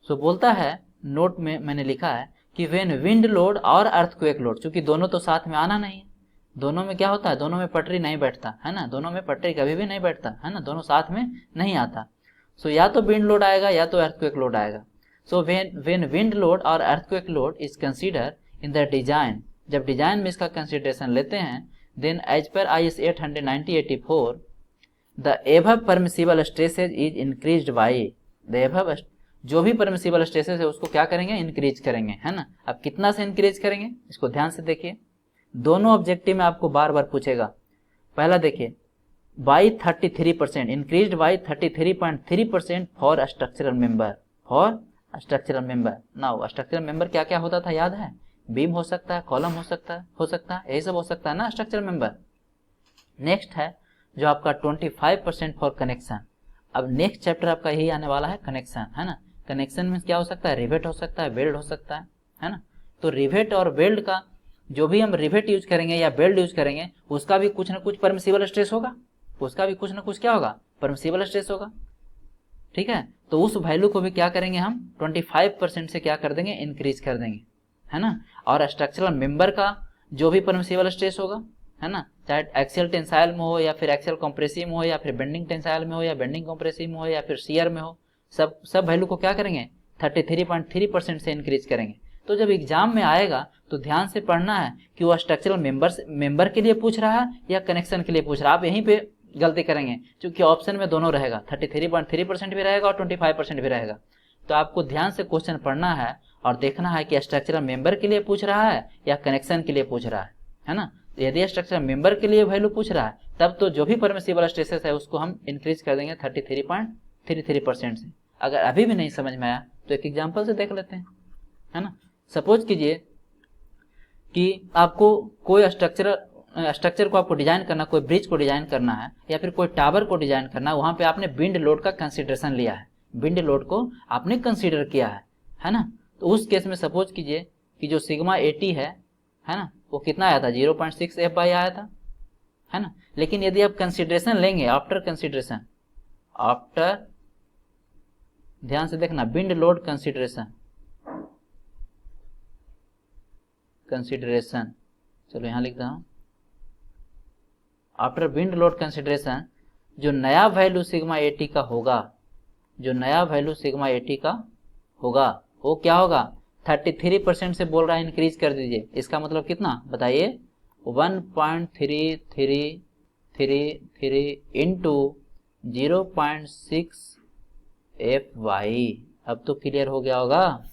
सो बोलता है नोट में मैंने लिखा है कि व्हेन विंड लोड और अर्थक्वेक लोड, चूंकि दोनों तो साथ में आना नहीं है, दोनों में क्या होता है, दोनों में पटरी नहीं बैठता, है ना। दोनों में पटरी कभी भी नहीं बैठता, है ना। दोनों साथ में नहीं आता। सो या तो विंड लोड आएगा या तो अर्थक्वेक लोड आएगा। सो व्हेन विंड लोड और earthquake load is consider in the design, जब डिजाइन में इसका कंसिडरेशन लेते हैं, then as per IS 890/84 the above permissible stresses is increased by the above, जो भी परमिसिबल स्ट्रेसेस है उसको क्या करेंगे, इंक्रीज करेंगे, है ना। अब कितना से इंक्रीज करेंगे इसको ध्यान से देखिए। दोनों ऑब्जेक्टिव में आपको बार बार पूछेगा। पहला देखिए by 33%, increased by 33.3% for structural member, for structural member. Now structural member क्या क्या होता था याद है, बीम हो सकता है, कॉलम हो सकता है, यही सब हो सकता है ना स्ट्रक्चरल मेंबर। नेक्स्ट है जो आपका 25% फॉर कनेक्शन। अब नेक्स्ट चैप्टर आपका यही आने वाला है, कनेक्शन, है ना। कनेक्शन में क्या हो सकता है, रिवेट हो सकता है, वेल्ड हो सकता है ना। तो रिवेट और वेल्ड का जो भी हम रिवेट यूज करेंगे या वेल्ड यूज करेंगे उसका भी कुछ ना कुछ परमिसिबल स्ट्रेस होगा, उसका भी कुछ ना कुछ क्या होगा, परमिसिबल स्ट्रेस होगा, ठीक है। तो उस वैल्यू को भी क्या करेंगे हम 25% से क्या कर देंगे, इंक्रीज कर देंगे, है ना। और स्ट्रक्चरल मेंबर का जो भी परमिसिबल स्ट्रेस होगा, है ना, चाहे एक्सियल टेंसाइल में हो या फिर एक्सियल कॉम्प्रेसिव में हो या फिर बेंडिंग टेंसाइल में हो या बेंडिंग कॉम्प्रेसिव में हो या फिर शियर में हो, सब वैल्यू को क्या करेंगे 33.3% से इंक्रीज करेंगे। तो जब एग्जाम में आएगा तो ध्यान से पढ़ना है कि वो स्ट्रक्चरल मेंबर के लिए पूछ रहा है या कनेक्शन के लिए पूछ रहा है। आप यहीं पे गलती करेंगे क्योंकि ऑप्शन में दोनों रहेगा, 33.3% भी रहेगा और 25% भी रहेगा। तो आपको ध्यान से क्वेश्चन पढ़ना है और देखना है कि स्ट्रक्चरल मेंबर के लिए पूछ रहा है या कनेक्शन के लिए पूछ रहा है ना। यदि स्ट्रक्चरल मेंबर के लिए वैल्यू पूछ रहा है तब तो जो भी परमिसिबल स्ट्रेसेस है उसको हम इंक्रीज कर देंगे 33.33% से। अगर अभी भी नहीं समझ में आया तो एक एग्जांपल से देख लेते हैं, है ना। सपोज कीजिए कि आपको कोई स्ट्रक्चर को आपको डिजाइन करना, कोई ब्रिज को डिजाइन करना है या फिर कोई टावर को डिजाइन करना है, वहां पे आपने विंड लोड का कंसिडरेशन लिया है, विंड लोड को आपने कंसीडर किया है ना। तो उस केस में सपोज कीजिए कि जो सिग्मा 80 है ना, वो कितना आया था 0.6 F आया था, है ना। लेकिन यदि आप कंसिडरेशन लेंगे, आफ्टर कंसिडरेशन, आफ्टर, ध्यान से देखना, विंड लोड कंसिडरेशन, चलो यहां लिखता हूं, आफ्टर विंड लोड कंसिडरेशन जो नया वैल्यू सिग्मा 80 का होगा, जो नया वैल्यू सिग्मा 80 का होगा वो क्या होगा, 33% से बोल रहा है इंक्रीज कर दीजिए। इसका मतलब कितना बताइए, 1.333 इंटू 0.6 FY। अब तो क्लियर हो गया होगा,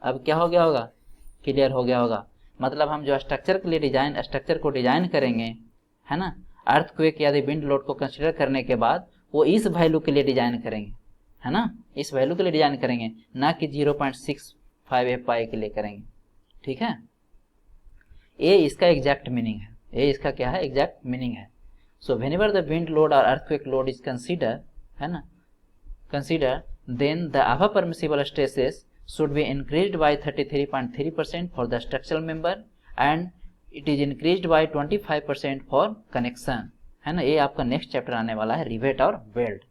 अब क्या हो गया होगा, क्लियर हो गया होगा। मतलब हम जो स्ट्रक्चर के लिए स्ट्रक्चर को डिजाइन करेंगे, है ना, अर्थक्वेक या विंड लोड को कंसीडर करने के बाद वो इस वैल्यू के लिए डिजाइन करेंगे, है ना, इस वैल्यू के लिए डिजाइन करेंगे, ना कि 0.65 FY के लिए करेंगे, ठीक है। ये इसका एग्जैक्ट मीनिंग है, ये इसका क्या है, एग्जैक्ट मीनिंग है। So whenever the wind load और अर्थक्वेक लोड इज कंसीडर, है ना, consider, then the above permissible stresses should be increased by 33.3% for the structural member and it is increased by 25% for connection, है ना। ये आपका next chapter आने वाला है, रिवेट और वेल्ड।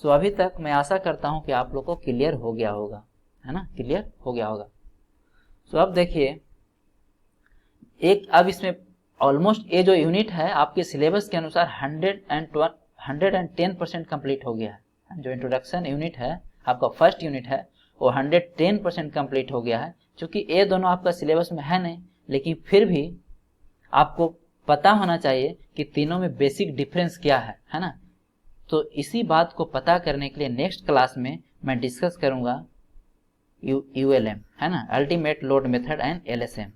सो अभी तक मैं आशा करता हूं कि आप लोग को क्लियर हो गया होगा, है ना, क्लियर हो गया होगा। सो अब देखिए एक, अब इसमें ऑलमोस्ट ये जो यूनिट है आपके सिलेबस के अनुसार 110% कंप्लीट हो गया है। जो इंट्रोडक्शन यूनिट है आपका फर्स्ट यूनिट है वो 110% कंप्लीट हो गया है। क्योंकि ये दोनों आपका सिलेबस में है नहीं, लेकिन फिर भी आपको पता होना चाहिए कि तीनों में बेसिक डिफरेंस क्या है ना। तो इसी बात को पता करने के लिए नेक्स्ट क्लास में मैं डिस्कस करूंगा ULM, है ना, ultimate load method and LSM।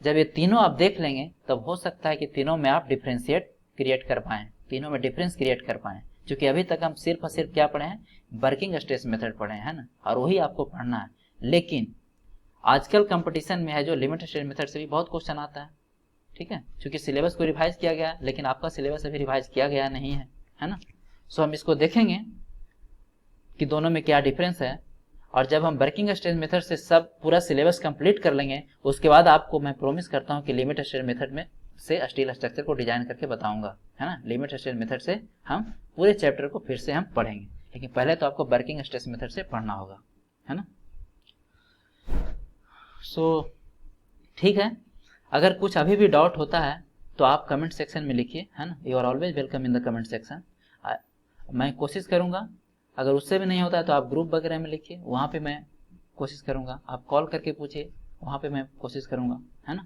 जब ये तीनों आप देख लेंगे तब हो सकता है कि तीनों में आप डिफरेंशिएट क्रिएट कर पाएं, तीनों में डिफरेंस क्रिएट कर पाएं। क्योंकि अभी तक हम सिर्फ और सिर्फ क्या पढ़े हैं, वर्किंग स्ट्रेस मेथड पढ़े हैं ना, और वही आपको पढ़ना है। लेकिन आजकल कंपटीशन में है जो लिमिट स्ट्रेस मेथड से भी बहुत क्वेश्चन आता है, ठीक है, क्योंकि सिलेबस को रिवाइज किया गया, लेकिन आपका सिलेबस अभी रिवाइज किया गया नहीं है ना। सो हम इसको देखेंगे कि दोनों में क्या डिफरेंस है, और जब हम वर्किंग स्ट्रेस मेथड से सब पूरा सिलेबस कंप्लीट कर लेंगे, उसके बाद आपको मैं प्रॉमिस करता हूं कि लिमिट स्ट्रेस मेथड में से स्टील स्ट्रक्चर को डिजाइन करके बताऊंगा, है ना। लिमिट स्ट्रेस मेथड से हम पूरे चैप्टर को फिर से हम पढ़ेंगे, लेकिन पहले तो आपको वर्किंग स्ट्रेस मेथड से पढ़ना होगा, है ना। सो ठीक है, अगर कुछ अभी भी डाउट होता है तो आप कमेंट सेक्शन में लिखिए, है ना। You are always welcome in the comment section. मैं कोशिश करूंगा, अगर उससे भी नहीं होता है तो आप ग्रुप वगैरह में लिखिए, वहाँ पे मैं कोशिश करूंगा। आप कॉल करके पूछिए, वहाँ पे मैं कोशिश करूंगा, है ना।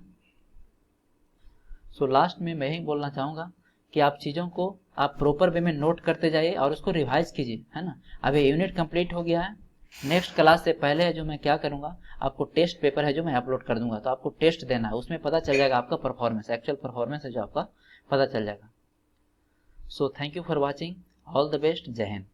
सो लास्ट में मैं यही बोलना चाहूँगा कि आप चीज़ों को आप प्रॉपर वे में नोट करते जाइए और उसको रिवाइज कीजिए, है ना। अभी यूनिट कंप्लीट हो गया है, नेक्स्ट क्लास से पहले जो मैं क्या करूँगा, आपको टेस्ट पेपर है जो मैं अपलोड कर दूंगा, तो आपको टेस्ट देना है, उसमें पता चल जाएगा आपका परफॉर्मेंस, एक्चुअल परफॉर्मेंस है जो आपका पता चल जाएगा। So thank you for watching, all the best, जय हिंद।